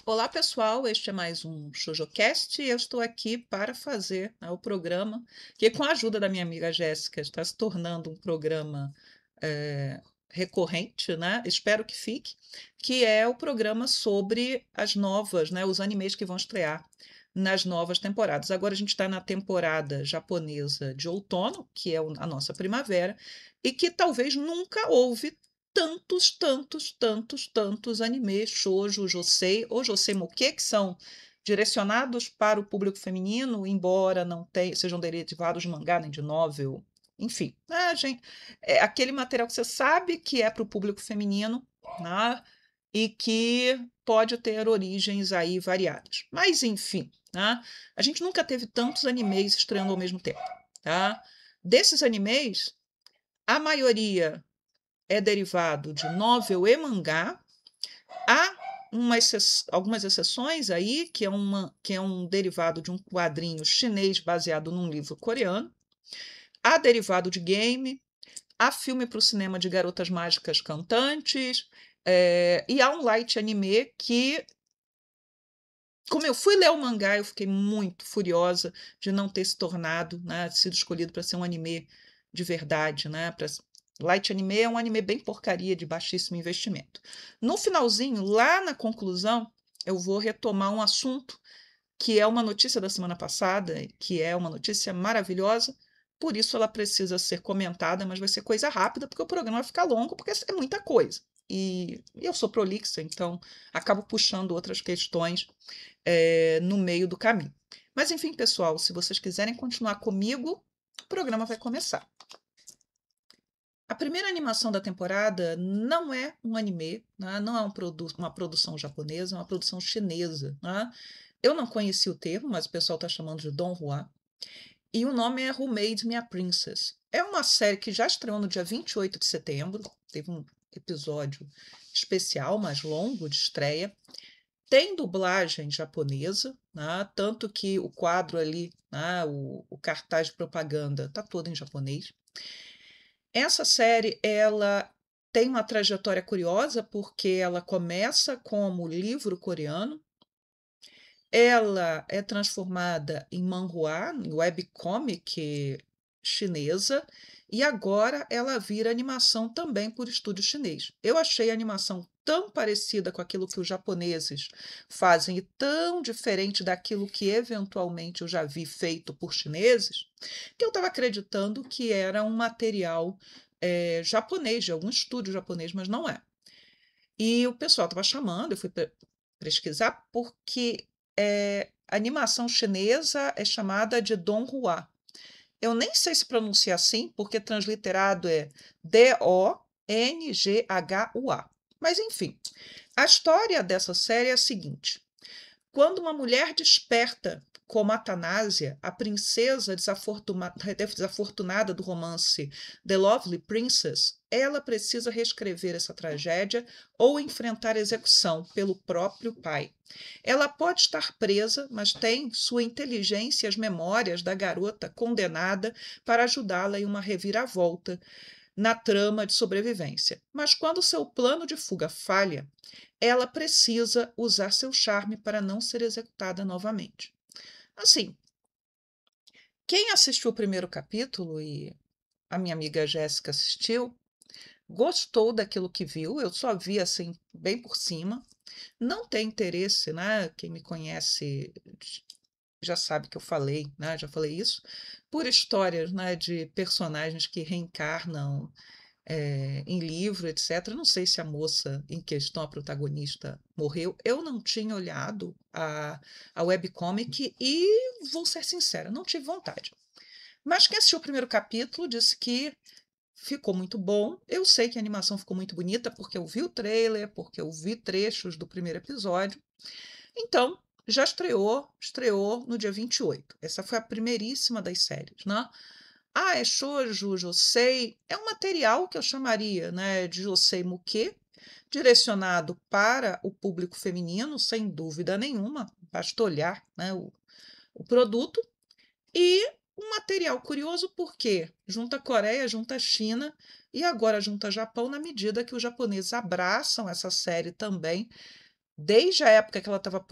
Olá, pessoal. Este é mais um ShojoCast e eu estou aqui para fazer, o programa que, com a ajuda da minha amiga Jéssica, está se tornando um programa recorrente, né? Espero que fique, que é o programa sobre as novas, né? Os animes que vão estrear nas novas temporadas. Agora a gente está na temporada japonesa de outono, que é a nossa primavera, e que talvez nunca houve tantos animes shoujo, josei ou josei moque que são direcionados para o público feminino, embora não sejam derivados de mangá nem de novel, enfim. Gente, é aquele material que você sabe que é para o público feminino, né? E que pode ter origens aí variadas. Mas, enfim, né? A gente nunca teve tantos animes estreando ao mesmo tempo. Tá? Desses animes, a maioria é derivado de novel e mangá. Há algumas exceções aí, que é um derivado de um quadrinho chinês baseado num livro coreano. Há derivado de game, há filme para o cinema de garotas mágicas cantantes, e há um light anime que, como eu fui ler o mangá, eu fiquei muito furiosa de não ter se tornado, né, sido escolhido para ser um anime de verdade, né, Light anime é um anime bem porcaria, de baixíssimo investimento. No finalzinho, lá na conclusão, eu vou retomar um assunto que é uma notícia da semana passada, que é uma notícia maravilhosa, por isso ela precisa ser comentada, mas vai ser coisa rápida, porque o programa vai ficar longo, porque é muita coisa. E eu sou prolixa, então acabo puxando outras questões no meio do caminho. Mas enfim, pessoal, se vocês quiserem continuar comigo, o programa vai começar. A primeira animação da temporada não é um anime, né? Não é uma produção japonesa, é uma produção chinesa. Né? Eu não conheci o termo, mas o pessoal está chamando de Donghua. E o nome é Who Made Me a Princess. É uma série que já estreou no dia 28 de setembro, teve um episódio especial, mais longo, de estreia. Tem dublagem japonesa, né? Tanto que o quadro ali, né? O cartaz de propaganda, está todo em japonês. Essa série, ela tem uma trajetória curiosa, porque ela começa como livro coreano, ela é transformada em manhwa, em webcomic chinesa, e agora ela vira animação também por estúdio chinês. Eu achei a animação tão parecida com aquilo que os japoneses fazem e tão diferente daquilo que eventualmente eu já vi feito por chineses, que eu estava acreditando que era um material japonês, de algum estúdio japonês, mas não é. E o pessoal estava chamando, eu fui pesquisar, porque a animação chinesa é chamada de Donghua. Eu nem sei se pronuncia assim, porque transliterado é Donghua. Mas, enfim, a história dessa série é a seguinte: quando uma mulher desperta como Atanásia, a princesa desafortunada do romance The Lovely Princess, ela precisa reescrever essa tragédia ou enfrentar execução pelo próprio pai. Ela pode estar presa, mas tem sua inteligência e as memórias da garota condenada para ajudá-la em uma reviravolta na trama de sobrevivência. Mas quando seu plano de fuga falha, ela precisa usar seu charme para não ser executada novamente. Assim, quem assistiu o primeiro capítulo, e a minha amiga Jéssica assistiu, gostou daquilo que viu. Eu só vi assim, bem por cima. Não tem interesse, né? Quem me conhece já sabe que eu falei, né? Já falei isso, por histórias, né, de personagens que reencarnam em livro, etc. Não sei se a moça em questão, a protagonista, morreu. Eu não tinha olhado a webcomic e vou ser sincera, não tive vontade. Mas quem assistiu o primeiro capítulo disse que ficou muito bom. Eu sei que a animação ficou muito bonita porque eu vi o trailer, porque eu vi trechos do primeiro episódio. Então, já estreou no dia 28. Essa foi a primeiríssima das séries, né? É shoujo, josei. É um material que eu chamaria, né, de josei muque, direcionado para o público feminino, sem dúvida nenhuma. Basta olhar, né, o produto. E um material curioso porque junta Coreia, junta China e agora junta Japão, na medida que os japoneses abraçam essa série também Desde a época que ela estava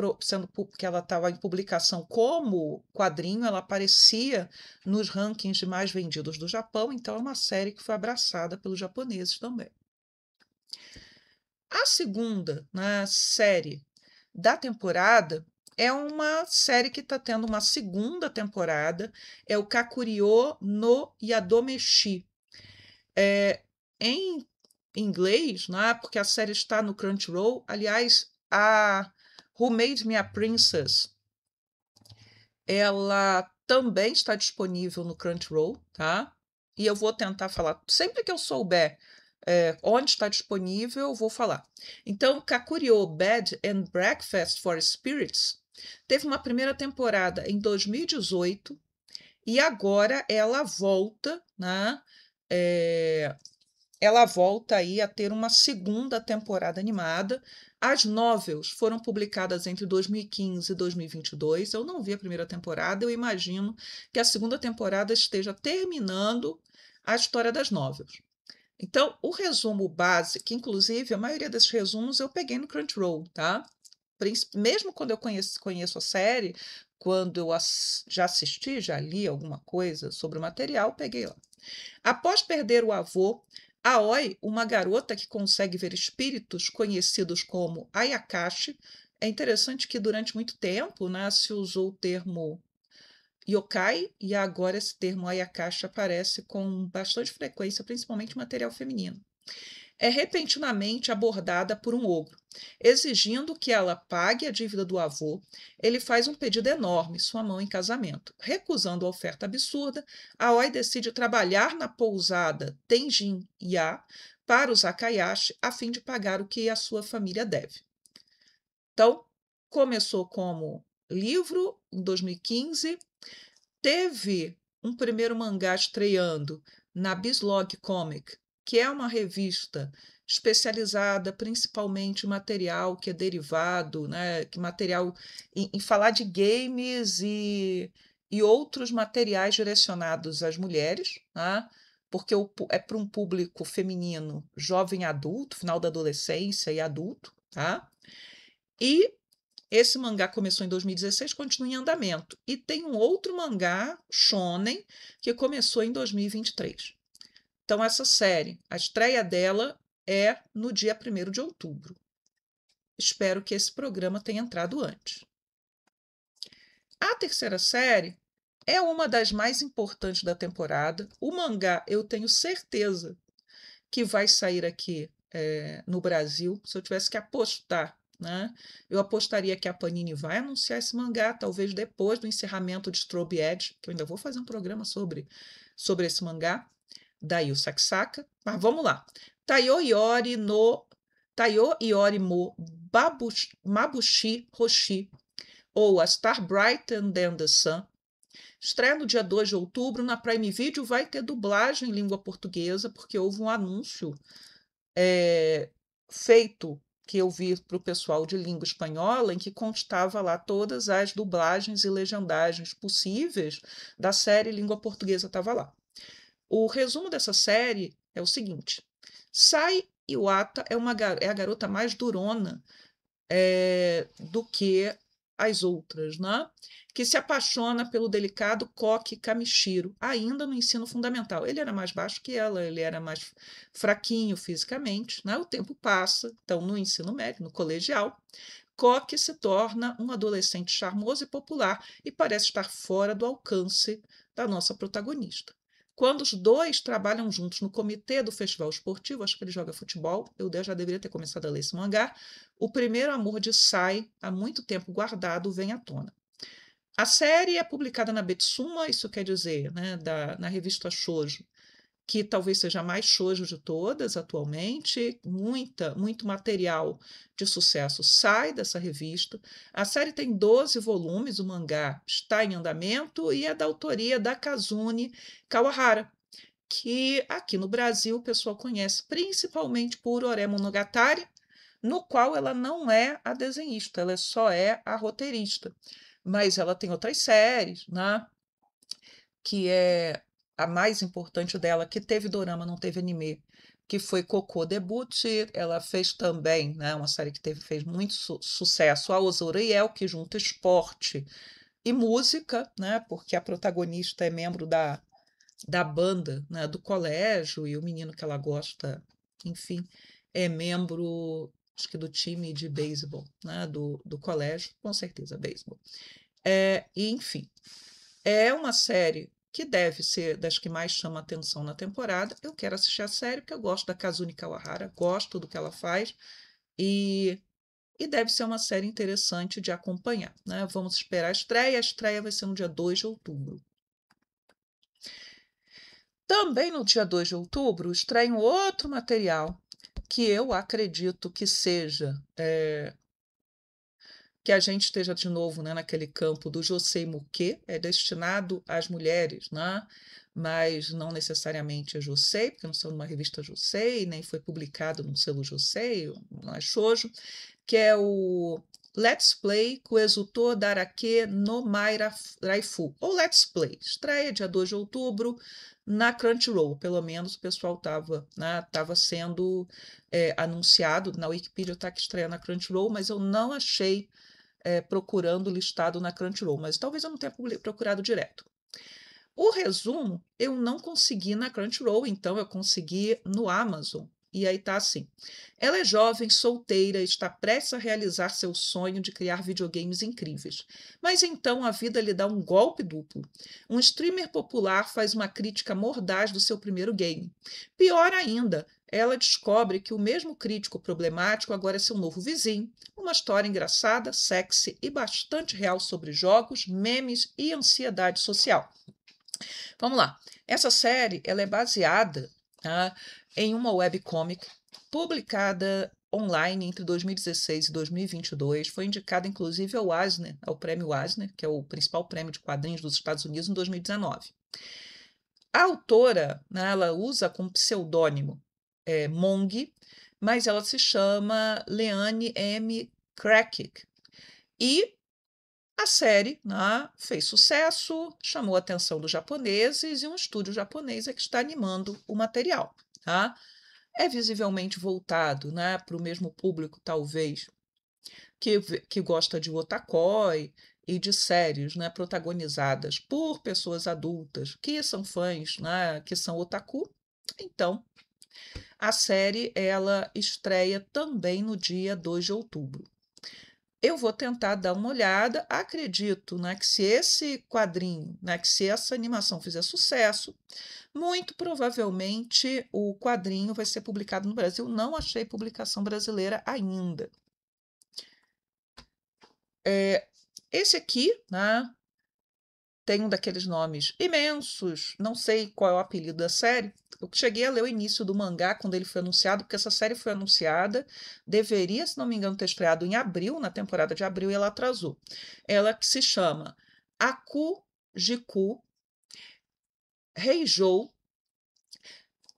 que ela estava em publicação como quadrinho, ela aparecia nos rankings de mais vendidos do Japão, então é uma série que foi abraçada pelos japoneses também. A segunda, né, série da temporada é uma série que está tendo uma segunda temporada, é o Kakuryo no Yadomeshi. Em inglês, né, porque a série está no Crunchyroll, aliás, a Who Made Me a Princess, ela também está disponível no Crunchyroll, tá? E eu vou tentar falar, sempre que eu souber onde está disponível, eu vou falar. Então, Kakuryo Bed and Breakfast for Spirits teve uma primeira temporada em 2018 e agora ela volta, né? Ela volta aí a ter uma segunda temporada animada. As novels foram publicadas entre 2015 e 2022. Eu não vi a primeira temporada, eu imagino que a segunda temporada esteja terminando a história das novels. Então, o resumo base, que inclusive a maioria desses resumos eu peguei no Crunchyroll, tá? Mesmo quando eu conheço a série, quando eu já assisti, já li alguma coisa sobre o material, peguei lá. Após perder o avô, Aoi, uma garota que consegue ver espíritos conhecidos como Ayakashi, é interessante que durante muito tempo, né, se usou o termo yokai e agora esse termo Ayakashi aparece com bastante frequência, principalmente em material feminino. É repentinamente abordada por um ogro. Exigindo que ela pague a dívida do avô, ele faz um pedido enorme, sua mão em casamento. Recusando a oferta absurda, Aoi decide trabalhar na pousada Tenjin-ya para os Akayashi a fim de pagar o que a sua família deve. Então, começou como livro em 2015, teve um primeiro mangá estreando na Bislog Comic, que é uma revista especializada principalmente em material que é derivado, né, que material em falar de games e outros materiais direcionados às mulheres, né, porque é para um público feminino jovem adulto, final da adolescência e adulto, tá? E esse mangá começou em 2016, continua em andamento. E tem um outro mangá, shonen, que começou em 2023. Então, essa série, a estreia dela é no dia 1º de outubro. Espero que esse programa tenha entrado antes. A terceira série é uma das mais importantes da temporada. O mangá, eu tenho certeza que vai sair aqui no Brasil. Se eu tivesse que apostar, né, eu apostaria que a Panini vai anunciar esse mangá, talvez depois do encerramento de Strobe Edge, que eu ainda vou fazer um programa sobre esse mangá, da Yu Sakusaka. Mas vamos lá. Taiyo Iori mo Mabushi Hoshi, ou A Star Brighter Than the Sun. Estreia no dia 2 de outubro. Na Prime Video vai ter dublagem em língua portuguesa, porque houve um anúncio feito que eu vi para o pessoal de língua espanhola, em que constava lá todas as dublagens e legendagens possíveis da série, língua portuguesa estava lá. O resumo dessa série é o seguinte: Sai Iwata é a garota mais durona do que as outras, né? Que se apaixona pelo delicado Koki Kamishiro, ainda no ensino fundamental. Ele era mais baixo que ela, ele era mais fraquinho fisicamente, né? O tempo passa, então no ensino médio, no colegial, Koki se torna um adolescente charmoso e popular e parece estar fora do alcance da nossa protagonista. Quando os dois trabalham juntos no comitê do festival esportivo, acho que ele joga futebol, eu já deveria ter começado a ler esse mangá, o primeiro amor de Sai, há muito tempo guardado, vem à tona. A série é publicada na Betsuma, isso quer dizer, né, na revista Shoujo, que talvez seja a mais shoujo de todas atualmente, muito material de sucesso sai dessa revista. A série tem 12 volumes, o mangá está em andamento e é da autoria da Kazune Kawahara, que aqui no Brasil o pessoal conhece principalmente por Ore Monogatari, no qual ela não é a desenhista, ela só é a roteirista. Mas ela tem outras séries, né? Que é a mais importante dela, que teve dorama, não teve anime, que foi Cocô Debut. Ela fez também, né, uma série que fez muito sucesso, A Osoriel, que junta esporte e música, né, porque a protagonista é membro da banda, né, do colégio, e o menino que ela gosta, enfim, é membro, acho que do time de beisebol, né, do colégio, com certeza, beisebol. E, enfim, é uma série que deve ser das que mais chama atenção na temporada. Eu quero assistir a série porque eu gosto da Kazumi Kawahara, gosto do que ela faz e, e deve ser uma série interessante de acompanhar, né? Vamos esperar a estreia. A estreia vai ser no dia 2 de outubro. Também no dia 2 de outubro estreia um outro material que eu acredito que seja que a gente esteja de novo, né, naquele campo do Josei Muquê, é destinado às mulheres, né? Mas não necessariamente a Josei, porque não saiu numa revista Josei, nem foi publicado num selo Josei, não é shoujo, que é o Let's Play Kuezuto Darake no Mai Raifu, ou Let's Play, estreia dia 2 de outubro na Crunchyroll, pelo menos o pessoal estava, né, sendo anunciado, na Wikipedia está que estreia na Crunchyroll, mas eu não achei procurando listado na Crunchyroll, mas talvez eu não tenha procurado direto. O resumo eu não consegui na Crunchyroll, então eu consegui no Amazon. E aí tá assim. Ela é jovem, solteira, está prestes a realizar seu sonho de criar videogames incríveis. Mas então a vida lhe dá um golpe duplo. Um streamer popular faz uma crítica mordaz do seu primeiro game. Pior ainda, ela descobre que o mesmo crítico problemático agora é seu novo vizinho. Uma história engraçada, sexy e bastante real sobre jogos, memes e ansiedade social. Vamos lá. Essa série ela é baseada, tá, em uma webcomic publicada online entre 2016 e 2022. Foi indicada, inclusive, ao Eisner, ao prêmio Eisner, que é o principal prêmio de quadrinhos dos Estados Unidos, em 2019. A autora, né, ela usa como pseudônimo Mong, mas ela se chama Leanne M. Krakic. E a série, né, fez sucesso, chamou a atenção dos japoneses e um estúdio japonês é que está animando o material. Tá? É visivelmente voltado, né, para o mesmo público, talvez, que gosta de otakoi e de séries, né, protagonizadas por pessoas adultas que são fãs, né, que são otaku. Então, a série ela estreia também no dia 2 de outubro. Eu vou tentar dar uma olhada. Acredito, né, que se esse quadrinho, né, que se essa animação fizer sucesso, muito provavelmente o quadrinho vai ser publicado no Brasil. Não achei publicação brasileira ainda. Esse aqui, né, tem um daqueles nomes imensos, não sei qual é o apelido da série. Eu cheguei a ler o início do mangá quando ele foi anunciado, porque essa série foi anunciada, deveria, se não me engano, ter estreado em abril, na temporada de abril, e ela atrasou. Ela que se chama Akujiku Heijou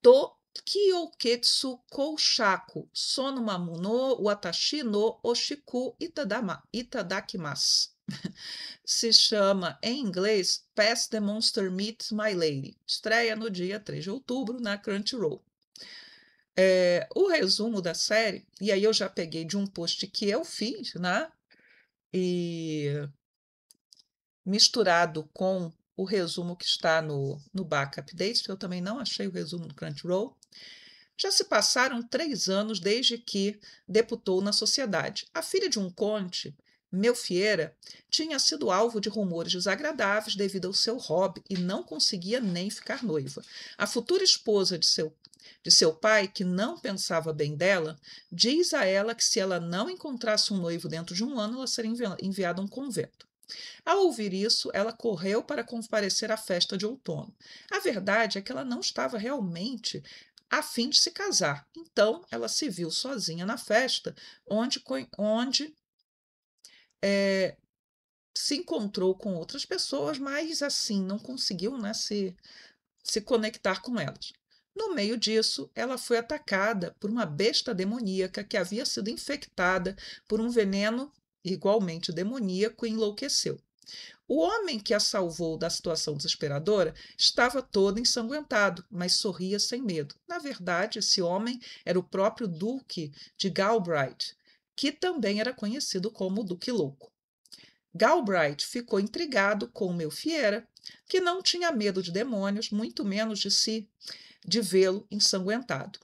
to Kyoketsu Koushaku Sonomamu no Watashi no Oshiku Itadakimasu. Se chama, em inglês, Pass the Monster Meets My Lady. Estreia no dia 3 de outubro na Crunchyroll. O resumo da série, e aí eu já peguei de um post que eu fiz, né? E misturado com o resumo que está no Backup Dates, que eu também não achei o resumo do Crunchyroll. Já se passaram 3 anos desde que debutou na sociedade. A filha de um conde, Melfiera, tinha sido alvo de rumores desagradáveis devido ao seu hobby e não conseguia nem ficar noiva. A futura esposa de seu pai, que não pensava bem dela, diz a ela que se ela não encontrasse um noivo dentro de um ano, ela seria enviada a um convento. Ao ouvir isso, ela correu para comparecer à festa de outono. A verdade é que ela não estava realmente a fim de se casar. Então, ela se viu sozinha na festa, onde se encontrou com outras pessoas, mas assim não conseguiu, né, se conectar com elas. No meio disso, ela foi atacada por uma besta demoníaca que havia sido infectada por um veneno igualmente demoníaco e enlouqueceu. O homem que a salvou da situação desesperadora estava todo ensanguentado, mas sorria sem medo. Na verdade, esse homem era o próprio Duque de Galbraith, que também era conhecido como Duque Louco. Galbraith ficou intrigado com Melfiera, que não tinha medo de demônios, muito menos de vê-lo ensanguentado.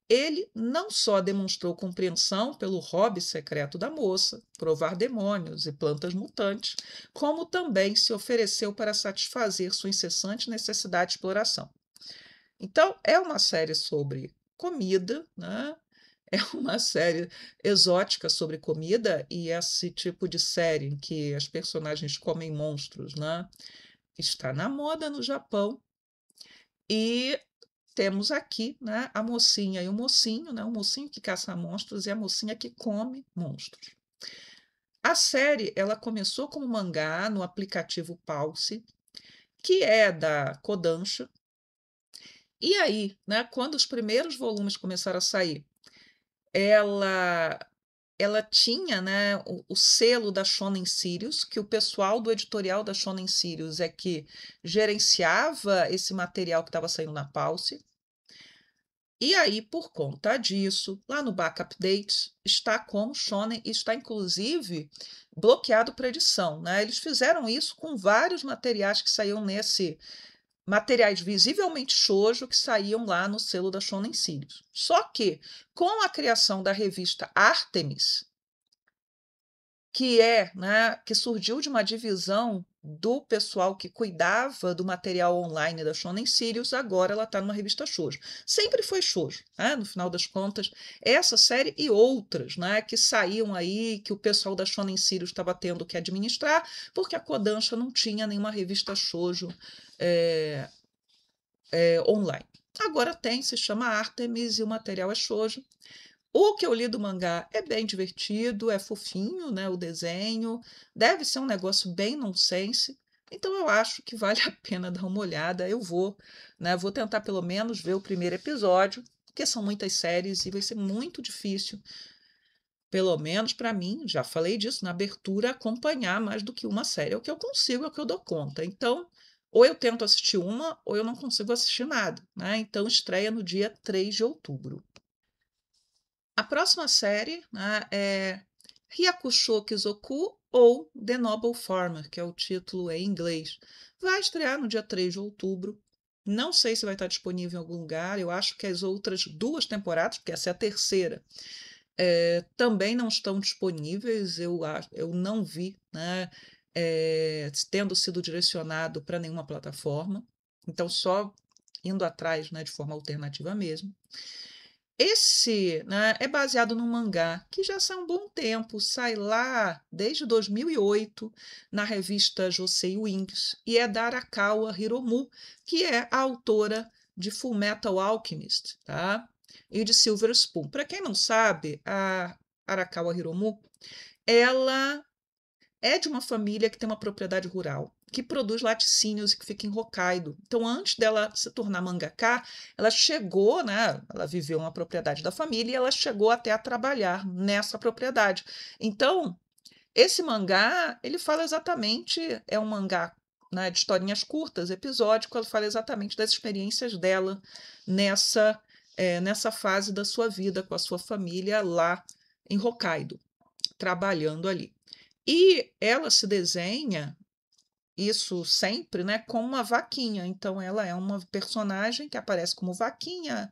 Ele não só demonstrou compreensão pelo hobby secreto da moça, provar demônios e plantas mutantes, como também se ofereceu para satisfazer sua incessante necessidade de exploração. Então, é uma série sobre comida, né? É uma série exótica sobre comida, e esse tipo de série em que as personagens comem monstros, né? Está na moda no Japão. E temos aqui, né, a mocinha e o mocinho, né, o mocinho que caça monstros e a mocinha que come monstros. A série ela começou como mangá no aplicativo Pulse, que é da Kodansha. E aí, né, quando os primeiros volumes começaram a sair, ela ela tinha, né, o selo da Shonen Sirius, que o pessoal do editorial da Shonen Sirius é que gerenciava esse material que estava saindo na Pulse. E aí, por conta disso, lá no Backup Dates está como shonen e está inclusive bloqueado para edição, né? Eles fizeram isso com vários materiais que saíam materiais visivelmente shoujo que saíam lá no selo da Shonen Sirius. Só que com a criação da revista Artemis, que surgiu de uma divisão do pessoal que cuidava do material online da Shonen Sirius, agora ela está numa revista shoujo. Sempre foi shoujo, né? No final das contas, essa série e outras, né, que saíam aí, que o pessoal da Shonen Sirius estava tendo que administrar, porque a Kodansha não tinha nenhuma revista shoujo online. Agora tem, se chama Artemis e o material é shoujo. O que eu li do mangá é bem divertido, é fofinho, né, o desenho, deve ser um negócio bem nonsense, então eu acho que vale a pena dar uma olhada. Eu vou, né, vou tentar pelo menos ver o primeiro episódio, porque são muitas séries e vai ser muito difícil, pelo menos para mim, já falei disso na abertura, acompanhar mais do que uma série. É o que eu consigo, é o que eu dou conta. Então, ou eu tento assistir uma, ou eu não consigo assistir nada, né? Então, estreia no dia 3 de outubro. A próxima série, né, é Hyakusho Kizoku ou The Noble Farmer, que é o título em inglês. Vai estrear no dia 3 de outubro. Não sei se vai estar disponível em algum lugar. Eu acho que as outras duas temporadas, porque essa é a terceira, também não estão disponíveis. Eu não vi, né, tendo sido direcionado para nenhuma plataforma. Então, só indo atrás, né, de forma alternativa mesmo. Esse, né, é baseado num mangá que já sai há um bom tempo, sai lá desde 2008 na revista Josei Wings, e é da Arakawa Hiromu, que é a autora de Fullmetal Alchemist, tá? E de Silver Spoon. Para quem não sabe, a Arakawa Hiromu, ela é de uma família que tem uma propriedade rural, que produz laticínios e que fica em Hokkaido. Então, antes dela se tornar mangaka, ela chegou, né? Ela viveu uma propriedade da família e ela chegou até a trabalhar nessa propriedade. Então, esse mangá, ele fala exatamente, é um mangá, né, de historinhas curtas, episódico, ela fala exatamente das experiências dela nessa fase da sua vida com a sua família lá em Hokkaido, trabalhando ali. E ela se desenha, isso sempre, né, como uma vaquinha. Então, ela é uma personagem que aparece como vaquinha,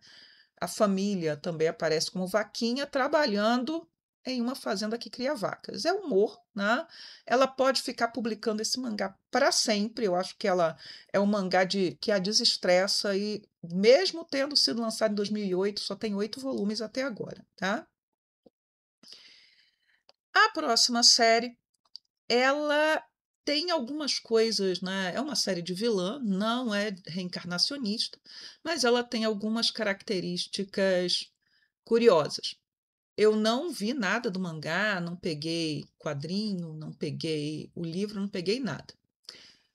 a família também aparece como vaquinha, trabalhando em uma fazenda que cria vacas. É humor, né? Ela pode ficar publicando esse mangá para sempre. Eu acho que ela é um mangá que a desestressa e, mesmo tendo sido lançado em 2008, só tem 8 volumes até agora, tá? A próxima série, ela tem algumas coisas, né? É uma série de vilã, não é reencarnacionista, mas ela tem algumas características curiosas. Eu não vi nada do mangá, não peguei quadrinho, não peguei o livro, não peguei nada.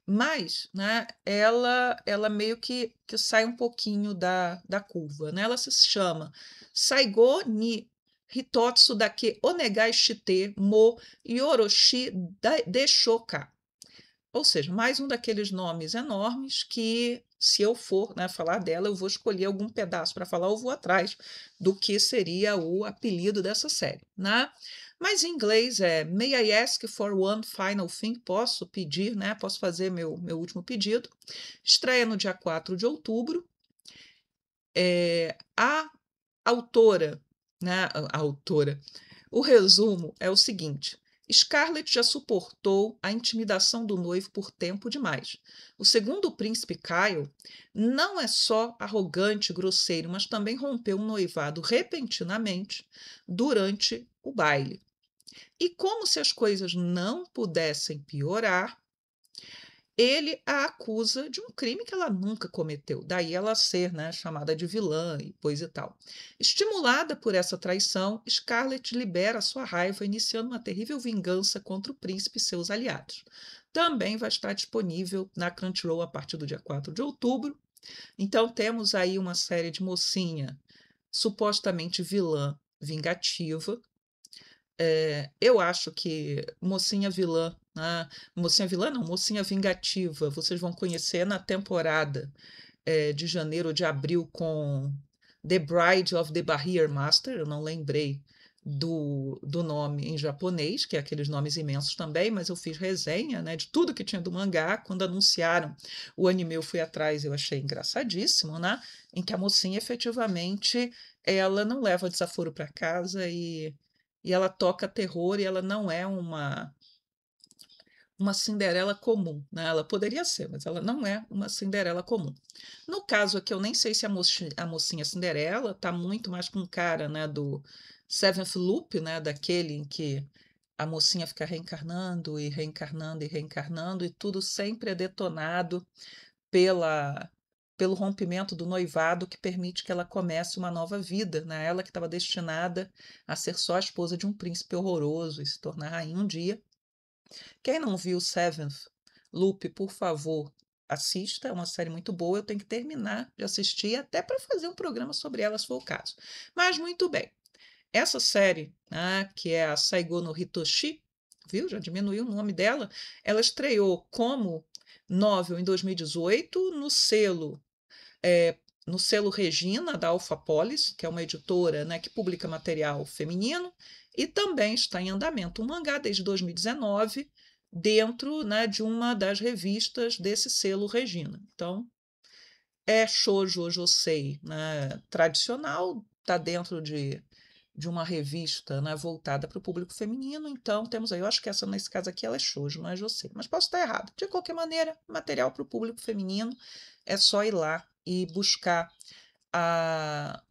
Mas, né, ela meio que sai um pouquinho da curva, né? Ela se chama Saigo ni Hitotsu dake Onegai shite mo Yoroshi Deshoka. Ou seja, mais um daqueles nomes enormes que, se eu for, né, falar dela, eu vou escolher algum pedaço para falar, eu vou atrás do que seria o apelido dessa série, né? Mas em inglês é May I ask for one final thing? Posso pedir, né? Posso fazer meu último pedido. Estreia no dia 4 de outubro. A autora, né? A autora. O resumo é o seguinte: Scarlett já suportou a intimidação do noivo por tempo demais. O segundo príncipe Kyle não é só arrogante e grosseiro, mas também rompeu um noivado repentinamente durante o baile. E como se as coisas não pudessem piorar, ele a acusa de um crime que ela nunca cometeu, daí ela ser, né, chamada de vilã e coisa e tal. Estimulada por essa traição, Scarlett libera sua raiva, iniciando uma terrível vingança contra o príncipe e seus aliados. Também vai estar disponível na Crunchyroll a partir do dia 4 de outubro. Então temos aí uma série de mocinha supostamente vilã vingativa. Eu acho que Mocinha Vilã, né? Mocinha Vilã não, Mocinha Vingativa, vocês vão conhecer na temporada de janeiro ou de abril com The Bride of the Barrier Master, eu não lembrei do nome em japonês, que é aqueles nomes imensos também, mas eu fiz resenha, né, de tudo que tinha do mangá. Quando anunciaram o anime, eu fui atrás, eu achei engraçadíssimo, né? Em que a mocinha efetivamente ela não leva desaforo para casa e ela toca terror e ela não é uma Cinderela comum, né? Ela poderia ser, mas ela não é uma Cinderela comum. No caso aqui, eu nem sei se a mocinha Cinderela tá muito mais com cara, né, do Seventh Loop, né, daquele em que a mocinha fica reencarnando e reencarnando e reencarnando e tudo sempre é detonado pela pelo rompimento do noivado que permite que ela comece uma nova vida, né? Ela que estava destinada a ser só a esposa de um príncipe horroroso e se tornar rainha um dia. Quem não viu Seventh Loop, por favor, assista. É uma série muito boa. Eu tenho que terminar de assistir até para fazer um programa sobre ela, se for o caso. Mas muito bem. Essa série, né, que é a Saigo no Hitoshi, viu? Já diminuiu o nome dela. Ela estreou como novel em 2018 é, no selo Regina, da Alphapolis, que é uma editora, né, que publica material feminino, e também está em andamento um mangá desde 2019, dentro, né, de uma das revistas desse selo Regina. Então, é shoujo josei, né, tradicional, está dentro de uma revista, né, voltada para o público feminino. Então, temos aí, eu acho que essa, nesse caso aqui, ela é shoujo, não é josei, mas posso estar errado. De qualquer maneira, material para o público feminino, é só ir lá e buscar a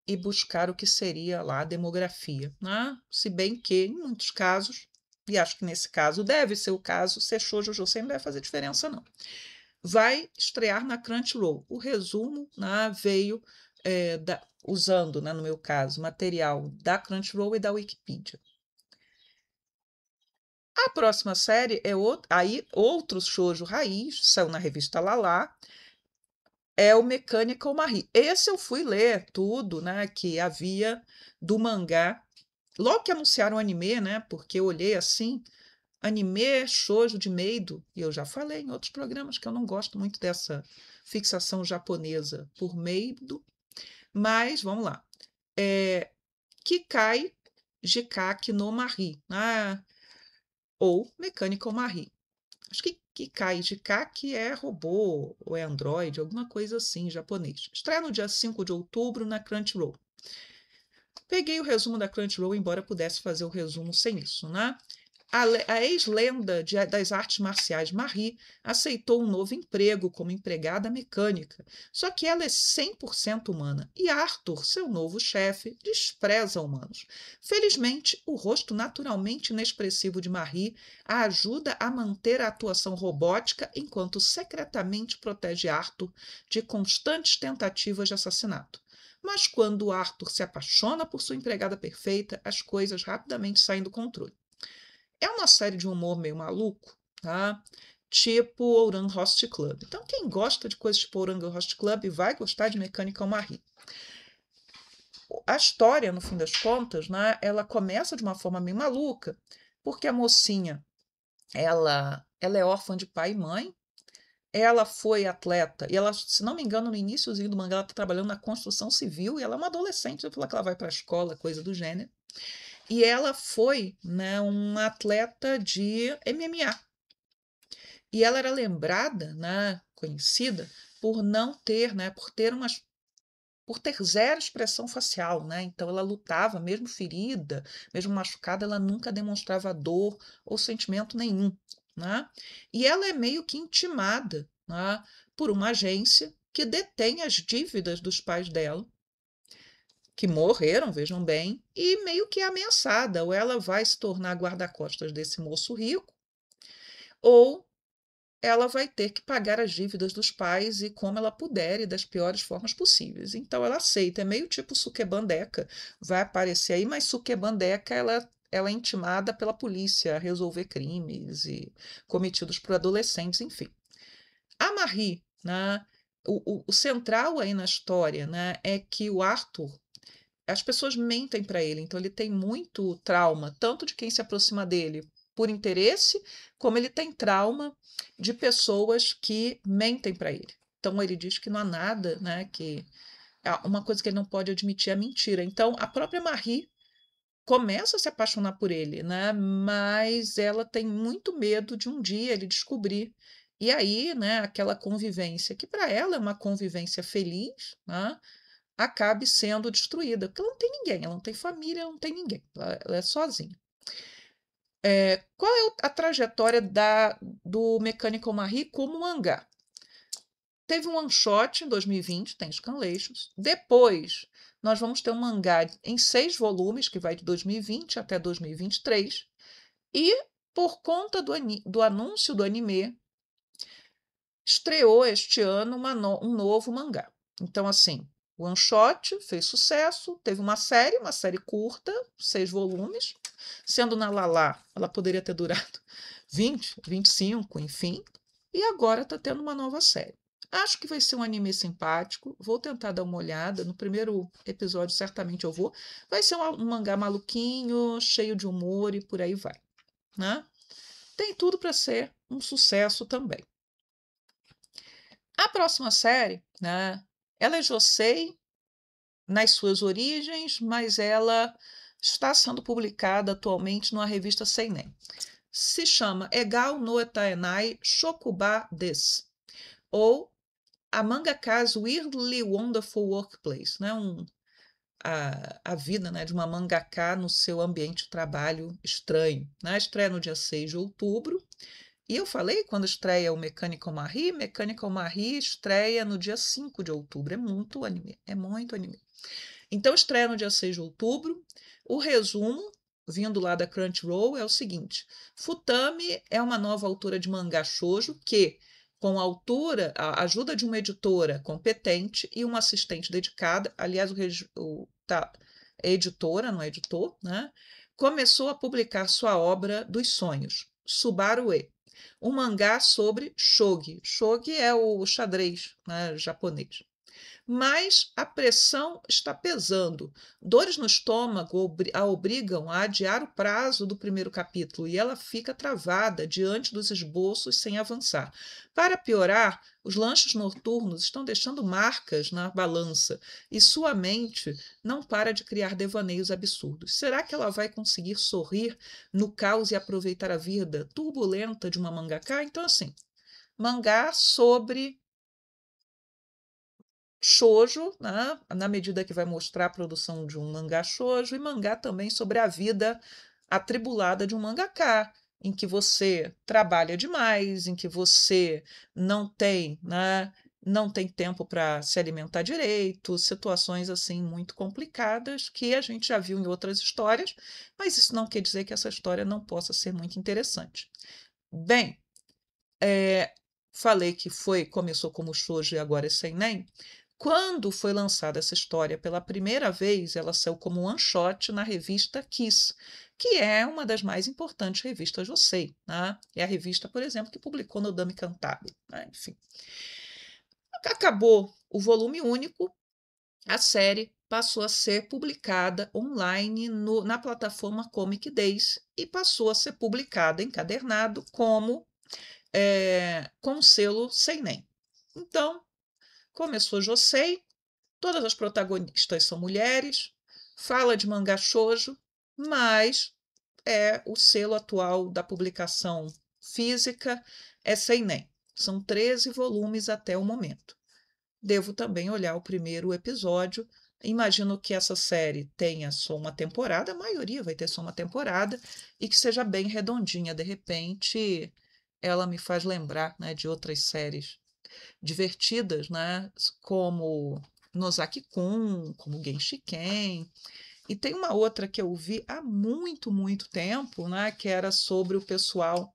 o que seria lá a demografia, né? Se bem que, em muitos casos, e acho que nesse caso deve ser o caso, ser shoujo josei não vai fazer diferença, não. Vai estrear na Crunchyroll. O resumo, né, veio usando, né, no meu caso, material da Crunchyroll e da Wikipedia. A próxima série é outro shoujo raiz, saiu na revista Lala, é o Mechanical Marie. Esse eu fui ler tudo, né, que havia do mangá. Logo que anunciaram o anime, né, porque eu olhei assim, anime shoujo de Meido, e eu já falei em outros programas que eu não gosto muito dessa fixação japonesa por Meido, mas vamos lá. Kikai Jikaki no Marie, ou Mechanical Marie. Acho que Kikai Jikaki é robô ou é Android, alguma coisa assim em japonês. Estreia no dia 5 de outubro na Crunchyroll. Peguei o resumo da Crunchyroll, embora pudesse fazer o resumo sem isso, né? A ex-lenda das artes marciais Marie aceitou um novo emprego como empregada mecânica, só que ela é 100% humana e Arthur, seu novo chefe, despreza humanos. Felizmente, o rosto naturalmente inexpressivo de Marie a ajuda a manter a atuação robótica enquanto secretamente protege Arthur de constantes tentativas de assassinato. Mas quando Arthur se apaixona por sua empregada perfeita, as coisas rapidamente saem do controle. É uma série de humor meio maluco, tá? Tipo Ouran Host Club. Então, quem gosta de coisas tipo Ouran Host Club vai gostar de Mechanical Marie. A história, no fim das contas, né, ela começa de uma forma meio maluca, porque a mocinha, ela ela é órfã de pai e mãe, ela foi atleta, e ela, se não me engano, no iniciozinho do mangá, ela está trabalhando na construção civil, e ela é uma adolescente, eu falo que ela vai para a escola, coisa do gênero. E ela foi, né, uma atleta de MMA. E ela era lembrada, né, conhecida, por não ter, né, por ter zero expressão facial, né? Então ela lutava, mesmo ferida, mesmo machucada, ela nunca demonstrava dor ou sentimento nenhum, né? E ela é meio que intimada, né, por uma agência que detém as dívidas dos pais dela, que morreram, vejam bem, e meio que é ameaçada, ou ela vai se tornar guarda-costas desse moço rico, ou ela vai ter que pagar as dívidas dos pais e como ela puder e das piores formas possíveis. Então ela aceita, é meio tipo Suquebandeca, vai aparecer aí, mas Suquebandeca ela é intimada pela polícia a resolver crimes e cometidos por adolescentes, enfim. A Marie, né, o central aí na história, né, é que o Arthur, as pessoas mentem para ele, então ele tem muito trauma, tanto de quem se aproxima dele por interesse, como ele tem trauma de pessoas que mentem para ele. Então ele diz que não há nada, né, que uma coisa que ele não pode admitir é a mentira. Então a própria Marie começa a se apaixonar por ele, né, mas ela tem muito medo de um dia ele descobrir. E aí, né, aquela convivência que para ela é uma convivência feliz, né, acabe sendo destruída, porque ela não tem ninguém, ela não tem família, ela não tem ninguém, ela é sozinha. Qual é a trajetória do Mechanical Marie como mangá? Teve um one shot em 2020, tem Scanlations. Depois, nós vamos ter um mangá em 6 volumes, que vai de 2020 até 2023. E, por conta do anúncio do anime, estreou este ano um novo mangá. Então, assim, o One Shot fez sucesso, teve uma série curta, 6 volumes, sendo na Lala, ela poderia ter durado 20, 25, enfim, e agora está tendo uma nova série. Acho que vai ser um anime simpático, vou tentar dar uma olhada, no primeiro episódio certamente eu vou. Vai ser um mangá maluquinho, cheio de humor e por aí vai, né? Tem tudo para ser um sucesso também. A próxima série, né, ela é Josei nas suas origens, mas ela está sendo publicada atualmente numa revista Seinen. Se chama Egal no Etaenai Shokuba Des, ou A Mangaka's Weirdly Wonderful Workplace, né, a vida, né, de uma mangaka no seu ambiente de trabalho estranho. Né? Estreia no dia 6 de outubro. E eu falei quando estreia o Mechanical Marie, Mechanical Marie estreia no dia 5 de outubro. É muito anime, é muito anime. Então estreia no dia 6 de outubro. O resumo, vindo lá da Crunchyroll, é o seguinte: Futami é uma nova autora de mangá shoujo que, com a ajuda de uma editora competente e uma assistente dedicada, aliás, é editora, não é editor, né? Começou a publicar sua obra dos sonhos, Subaru E, um mangá sobre shogi. Shogi é o xadrez, né, japonês. Mas a pressão está pesando. Dores no estômago a obrigam a adiar o prazo do primeiro capítulo e ela fica travada diante dos esboços sem avançar. Para piorar, os lanches noturnos estão deixando marcas na balança e sua mente não para de criar devaneios absurdos. Será que ela vai conseguir sorrir no caos e aproveitar a vida turbulenta de uma mangaka? Então, assim, mangá sobre shoujo, né? Na medida que vai mostrar a produção de um mangá shoujo, e mangá também sobre a vida atribulada de um mangaka, em que você trabalha demais, em que você não tem, né, não tem tempo para se alimentar direito, situações assim muito complicadas que a gente já viu em outras histórias, mas isso não quer dizer que essa história não possa ser muito interessante. Bem, falei que começou como shoujo e agora é seinen. Quando foi lançada essa história pela primeira vez, ela saiu como one shot na revista Kiss, que é uma das mais importantes revistas Josei, né? É a revista, por exemplo, que publicou Nodame Cantabile, né? Enfim. Acabou o volume único, a série passou a ser publicada online na plataforma Comic Days e passou a ser publicada encadernado como com o selo Seinen. Então, começou Josei, todas as protagonistas são mulheres, fala de mangá shoujo, mas o selo atual da publicação física é Seinen. São 13 volumes até o momento. Devo também olhar o primeiro episódio. Imagino que essa série tenha só uma temporada, a maioria vai ter só uma temporada, e que seja bem redondinha. De repente, ela me faz lembrar, né, de outras séries divertidas, né, como Nozaki-kun, como Genshiken. E tem uma outra que eu vi há muito, muito tempo, né, que era sobre o pessoal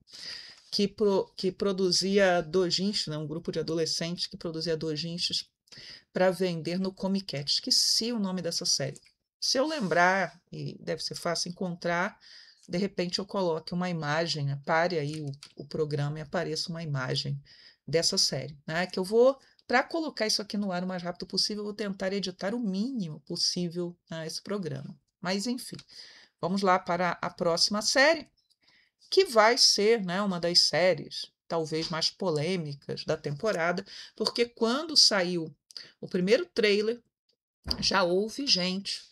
que produzia dojins, né, um grupo de adolescentes que produzia dojins para vender no Comic Cat. Esqueci o nome dessa série. Se eu lembrar, e deve ser fácil encontrar, de repente eu coloque uma imagem, pare aí o programa e apareça uma imagem dessa série, né? Que eu vou, para colocar isso aqui no ar o mais rápido possível, eu vou tentar editar o mínimo possível, né, esse programa. Mas enfim, vamos lá para a próxima série, que vai ser, né, uma das séries talvez mais polêmicas da temporada, porque quando saiu o primeiro trailer, já houve gente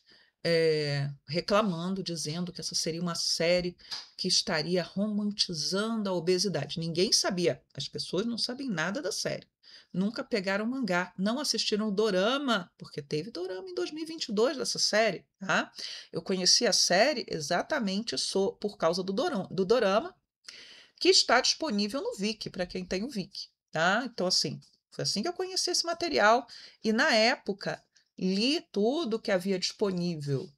reclamando, dizendo que essa seria uma série que estaria romantizando a obesidade. Ninguém sabia, as pessoas não sabem nada da série. Nunca pegaram mangá, não assistiram o dorama, porque teve dorama em 2022 dessa série. Tá? Eu conheci a série exatamente por causa do dorama, que está disponível no Viki, para quem tem o Viki. Tá? Então, assim, foi assim que eu conheci esse material. E na época, li tudo que havia disponível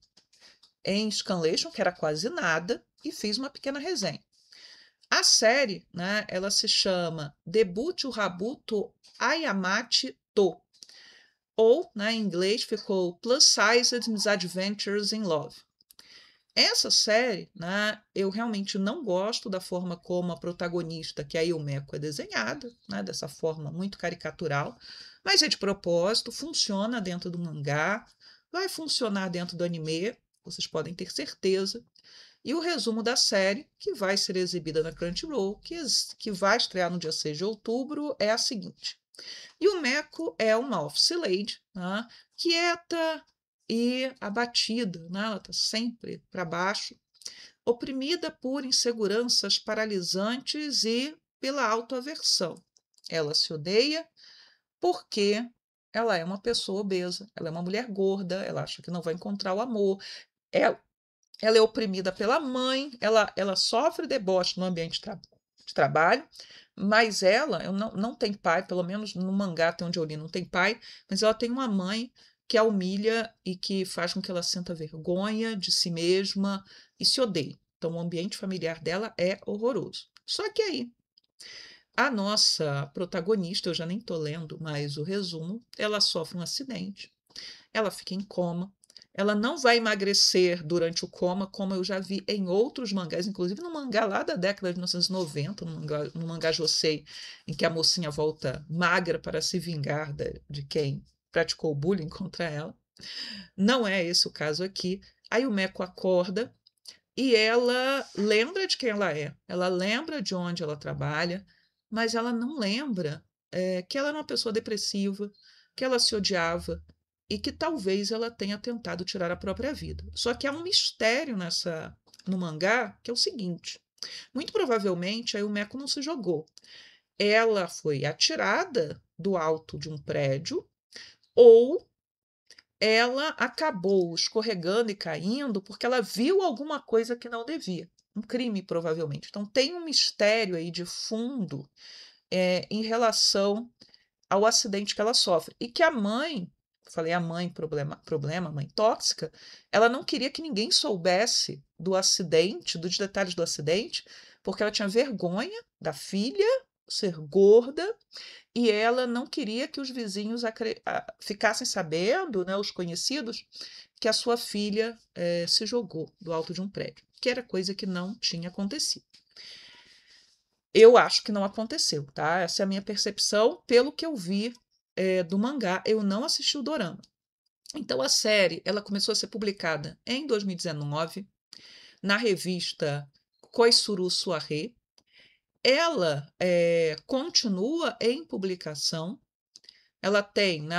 em Scanlation, que era quase nada, e fiz uma pequena resenha. A série, né, ela se chama Debut Rabuto Ayamachi To, ou, né, em inglês, ficou Plus Sized Misadventures in Love. Essa série, né, eu realmente não gosto da forma como a protagonista, que é a Yumeko, é desenhada, né, dessa forma muito caricatural, mas é de propósito, funciona dentro do mangá, vai funcionar dentro do anime, vocês podem ter certeza. E o resumo da série, que vai ser exibida na Crunchyroll, que vai estrear no dia 6 de outubro, é a seguinte. Yumeko é uma office lady, né, quieta e abatida, né, ela está sempre para baixo, oprimida por inseguranças paralisantes e pela autoaversão. Ela se odeia porque ela é uma pessoa obesa, ela é uma mulher gorda, ela acha que não vai encontrar o amor, ela é oprimida pela mãe, ela sofre deboche no ambiente de trabalho, mas ela não tem pai, pelo menos no mangá até onde eu li, não tem pai, mas ela tem uma mãe que a humilha e que faz com que ela sinta vergonha de si mesma e se odeie. Então, o ambiente familiar dela é horroroso. Só que aí, a nossa protagonista, eu já nem estou lendo mais o resumo, ela sofre um acidente, ela fica em coma, ela não vai emagrecer durante o coma, como eu já vi em outros mangás, inclusive no mangá lá da década de 1990, no mangá Josei, em que a mocinha volta magra para se vingar de quem praticou bullying contra ela. Não é esse o caso aqui. Aí o Meco acorda e ela lembra de quem ela lembra de onde ela trabalha, mas ela não lembra que ela era uma pessoa depressiva, que ela se odiava e que talvez ela tenha tentado tirar a própria vida. Só que há um mistério no mangá, que é o seguinte: muito provavelmente a Yumeko não se jogou. Ela foi atirada do alto de um prédio ou ela acabou escorregando e caindo porque ela viu alguma coisa que não devia. Um crime, provavelmente. Então, tem um mistério aí de fundo em relação ao acidente que ela sofre. E que a mãe, falei a mãe problema, mãe tóxica, ela não queria que ninguém soubesse do acidente, dos detalhes do acidente, porque ela tinha vergonha da filha ser gorda e ela não queria que os vizinhos ficassem sabendo, né, os conhecidos, que a sua filha se jogou do alto de um prédio, que era coisa que não tinha acontecido. Eu acho que não aconteceu, tá? Essa é a minha percepção pelo que eu vi do mangá. Eu não assisti o dorama. Então, a série ela começou a ser publicada em 2019 na revista Koisuru Soirée, ela continua em publicação, ela tem, né,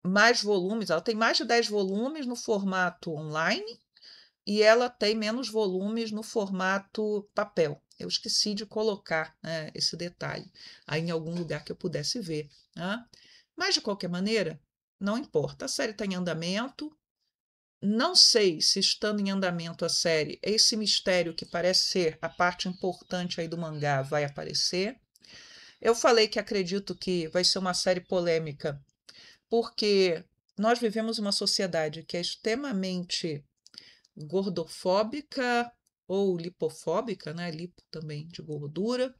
mais volumes, ela tem mais de 10 volumes no formato online e ela tem menos volumes no formato papel. Eu esqueci de colocar, né, esse detalhe aí em algum lugar que eu pudesse ver, né? Mas, de qualquer maneira, não importa. A série está em andamento. Não sei se, estando em andamento a série, esse mistério que parece ser a parte importante aí do mangá vai aparecer. Eu falei que acredito que vai ser uma série polêmica, porque nós vivemos uma sociedade que é extremamente gordofóbica ou lipofóbica, né? Lipo também de gordura.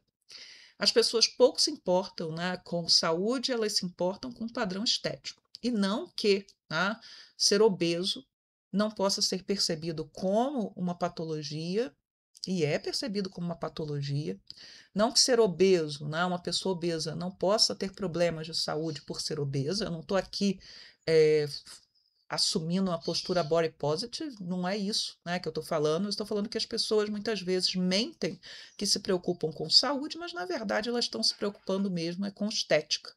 As pessoas pouco se importam, né, com saúde, elas se importam com padrão estético. E não que, tá, ser obeso não possa ser percebido como uma patologia, e é percebido como uma patologia. Não que ser obeso, né, uma pessoa obesa, não possa ter problemas de saúde por ser obesa. Eu não estou aqui assumindo uma postura body positive, não é isso, né, que eu estou falando que as pessoas muitas vezes mentem que se preocupam com saúde, mas na verdade elas estão se preocupando mesmo com estética.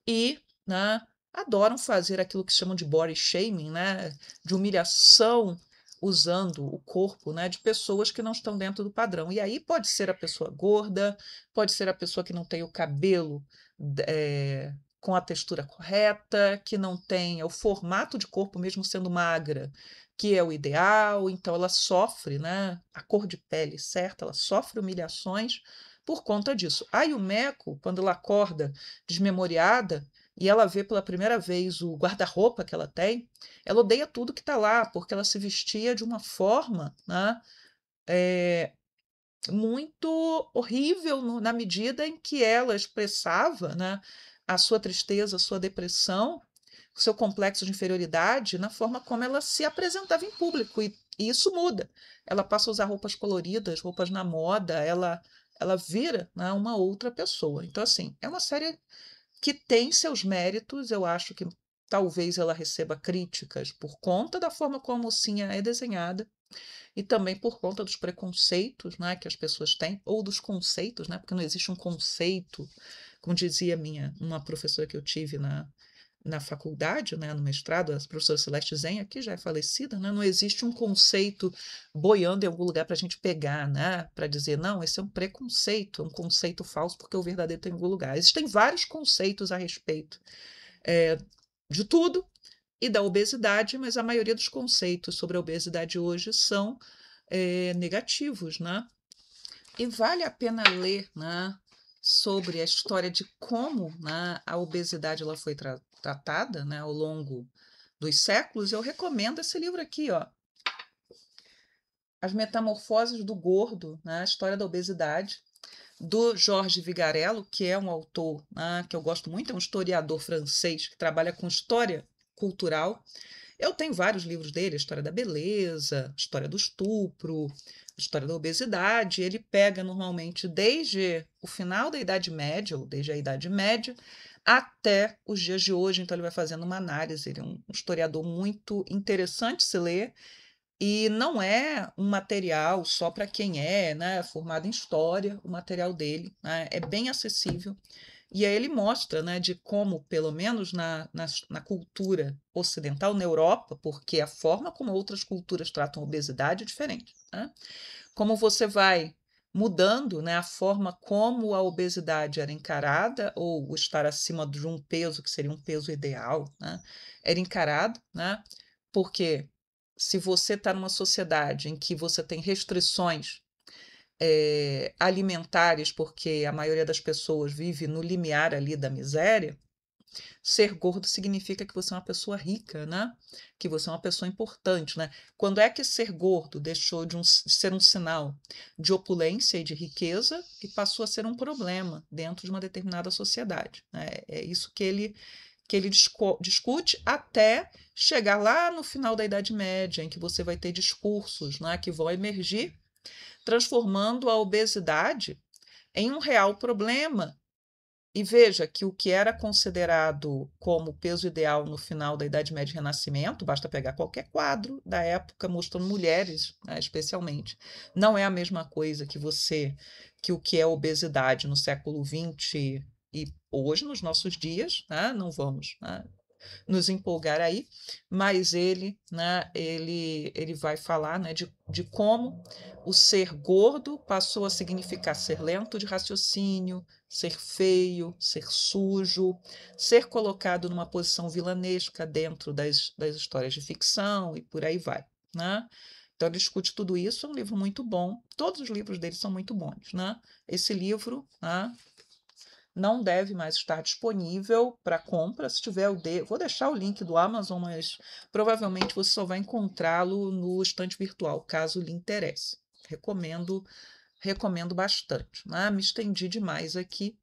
E, né, adoram fazer aquilo que chamam de body shaming, né, de humilhação usando o corpo, né, de pessoas que não estão dentro do padrão. E aí pode ser a pessoa gorda, pode ser a pessoa que não tem o cabelo com a textura correta, que não tem o formato de corpo, mesmo sendo magra, que é o ideal. Então ela sofre, né, a cor de pele certa, ela sofre humilhações por conta disso. A Yumeko, quando ela acorda desmemoriada e ela vê pela primeira vez o guarda-roupa que ela tem, ela odeia tudo que está lá, porque ela se vestia de uma forma, né, muito horrível na medida em que ela expressava, né, a sua tristeza, a sua depressão, o seu complexo de inferioridade na forma como ela se apresentava em público. E isso muda. Ela passa a usar roupas coloridas, roupas na moda, ela vira, né, uma outra pessoa. Então, assim, é uma série que tem seus méritos. Eu acho que talvez ela receba críticas por conta da forma como a mocinha é desenhada e também por conta dos preconceitos, né, que as pessoas têm, ou dos conceitos, né, porque não existe um conceito, como dizia uma professora que eu tive na faculdade, né, no mestrado, a professora Celeste Zenha, que já é falecida, né, não existe um conceito boiando em algum lugar para a gente pegar, né, para dizer, não, esse é um preconceito, é um conceito falso, porque o verdadeiro tem em algum lugar. Existem vários conceitos a respeito é, de tudo e da obesidade, mas a maioria dos conceitos sobre a obesidade hoje são negativos, né? E vale a pena ler, né, sobre a história de como, né, a obesidade ela foi tratada, né, ao longo dos séculos. Eu recomendo esse livro aqui, ó, As Metamorfoses do Gordo, né, a história da obesidade, do Jorge Vigarello, que é um autor, né, que eu gosto muito, é um historiador francês que trabalha com história cultural. Eu tenho vários livros dele, a história da beleza, a história do estupro, a história da obesidade. Ele pega normalmente desde o final da Idade Média, ou desde a Idade Média, até os dias de hoje. Então, ele vai fazendo uma análise. Ele é um historiador muito interessante se ler, e não é um material só para quem é, né, formado em história. O material dele, né, é bem acessível. E aí ele mostra, né, de como, pelo menos na cultura ocidental, na Europa, porque a forma como outras culturas tratam a obesidade é diferente, né? Como você vai mudando, né, a forma como a obesidade era encarada, ou o estar acima de um peso que seria um peso ideal, né, era encarado, né? Porque se você está numa sociedade em que você tem restrições alimentares, porque a maioria das pessoas vive no limiar ali da miséria, ser gordo significa que você é uma pessoa rica, né? Que você é uma pessoa importante, né? Quando é que ser gordo deixou de ser um sinal de opulência e de riqueza e passou a ser um problema dentro de uma determinada sociedade, né? É isso que ele discute até chegar lá no final da Idade Média, em que você vai ter discursos, né, que vão emergir, transformando a obesidade em um real problema E veja que o que era considerado como peso ideal no final da Idade Média e Renascimento, basta pegar qualquer quadro da época mostrando mulheres, né, especialmente, não é a mesma coisa que o que é obesidade no século XX e hoje, nos nossos dias, né, não vamos, né, nos empolgar aí, mas ele, né, ele vai falar, né, de como o ser gordo passou a significar ser lento de raciocínio, ser feio, ser sujo, ser colocado numa posição vilanesca dentro das histórias de ficção e por aí vai, né? Então ele discute tudo isso, é um livro muito bom. Todos os livros dele são muito bons, né? Esse livro, né, não deve mais estar disponível para compra. Se tiver, vou deixar o link do Amazon, mas provavelmente você só vai encontrá-lo no estante virtual, caso lhe interesse. Recomendo, recomendo bastante. Né? Me estendi demais aqui.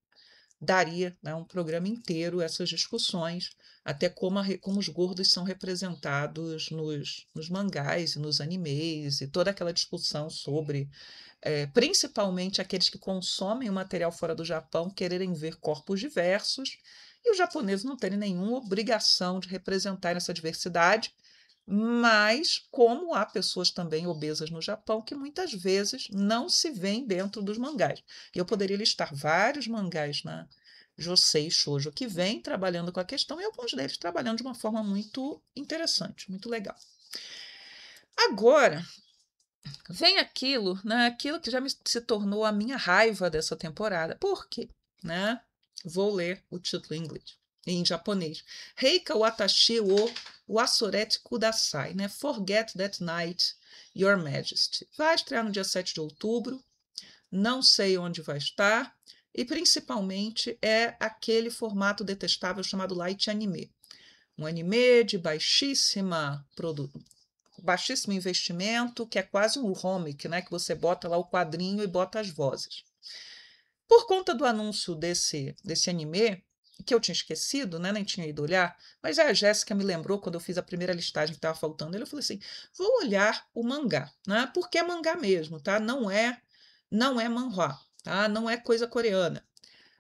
Daria, né, um programa inteiro essas discussões, até como os gordos são representados nos mangás e nos animes, e toda aquela discussão sobre principalmente aqueles que consomem o material fora do Japão quererem ver corpos diversos e os japoneses não terem nenhuma obrigação de representar essa diversidade, mas como há pessoas também obesas no Japão que muitas vezes não se veem dentro dos mangás. E eu poderia listar vários mangás na Josei e Shoujo que vêm trabalhando com a questão e alguns deles trabalhando de uma forma muito interessante, muito legal. Agora, vem aquilo, né, aquilo que já se tornou a minha raiva dessa temporada. Por quê? Né? Vou ler o título em inglês, em japonês. Reika watashi wo wasurete kudasai, né? Forget that night, Your Majesty. Vai estrear no dia 7 de outubro, não sei onde vai estar, e principalmente é aquele formato detestável chamado light anime. Um anime de baixíssimo investimento, que é quase um comic, né? Que você bota lá o quadrinho e bota as vozes. Por conta do anúncio desse anime, que eu tinha esquecido, né? Nem tinha ido olhar, mas a Jéssica me lembrou quando eu fiz a primeira listagem que estava faltando. Eu falei assim: vou olhar o mangá, né? Porque é mangá mesmo, tá? Não é manhwa, tá? Não é coisa coreana.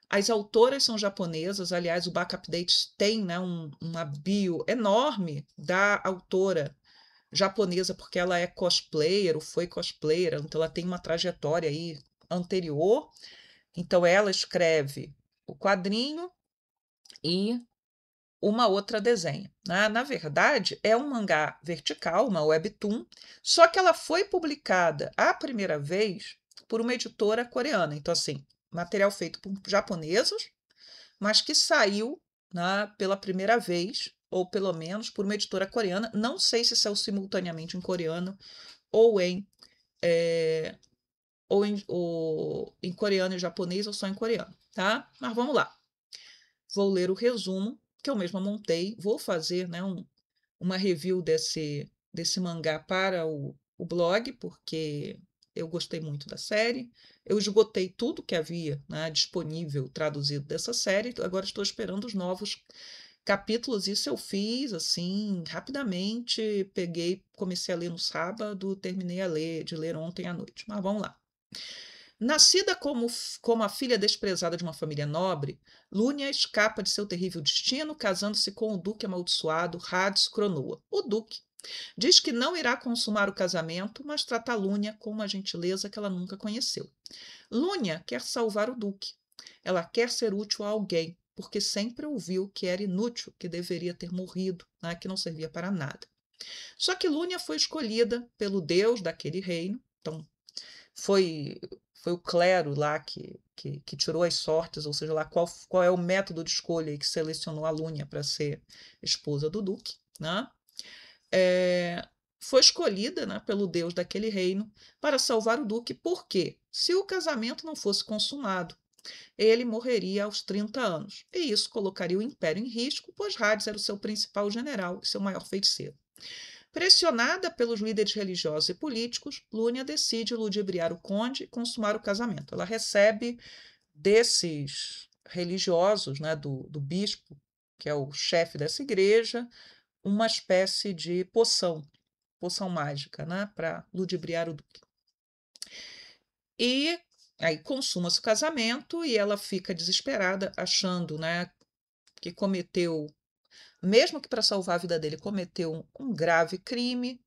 As autoras são japonesas, aliás, o Back Update tem, né, uma bio enorme da autora japonesa, porque ela é cosplayer, ou foi cosplayer, então ela tem uma trajetória aí anterior. Então ela escreve o quadrinho e uma outra desenha. Na verdade, é um mangá vertical, uma webtoon, só que ela foi publicada a primeira vez por uma editora coreana. Então, assim, material feito por japoneses, mas que saiu, né, pela primeira vez, ou pelo menos por uma editora coreana. Não sei se saiu simultaneamente em coreano ou é, em coreano e japonês, ou só em coreano, tá? Mas vamos lá. Vou ler o resumo, que eu mesma montei. Vou fazer, né, uma review desse mangá para o blog, porque eu gostei muito da série. Eu esgotei tudo que havia, né, disponível, traduzido dessa série. Agora estou esperando os novos capítulos. Isso eu fiz assim, rapidamente. Peguei, comecei a ler no sábado, terminei de ler ontem à noite. Mas vamos lá. Nascida como a filha desprezada de uma família nobre, Lúnia escapa de seu terrível destino, casando-se com o duque amaldiçoado Hades Cronoa. O duque diz que não irá consumar o casamento, mas trata Lúnia com uma gentileza que ela nunca conheceu. Lúnia quer salvar o duque. Ela quer ser útil a alguém, porque sempre ouviu que era inútil, que deveria ter morrido, né, que não servia para nada. Só que Lúnia foi escolhida pelo deus daquele reino, então foi foi o clero lá que tirou as sortes, ou seja, lá qual é o método de escolha que selecionou a Lúnia para ser esposa do duque, né? É, foi escolhida, né, pelo deus daquele reino para salvar o duque, porque se o casamento não fosse consumado, ele morreria aos 30 anos, e isso colocaria o império em risco, pois Hades era o seu principal general e seu maior feiticeiro. Pressionada pelos líderes religiosos e políticos, Lúnia decide ludibriar o conde e consumar o casamento. Ela recebe desses religiosos, né, do bispo, que é o chefe dessa igreja, uma espécie de poção mágica, né, para ludibriar o duque. E Aí consuma-se o casamento e ela fica desesperada, achando, né, que cometeu, mesmo que para salvar a vida dele, cometeu um grave crime,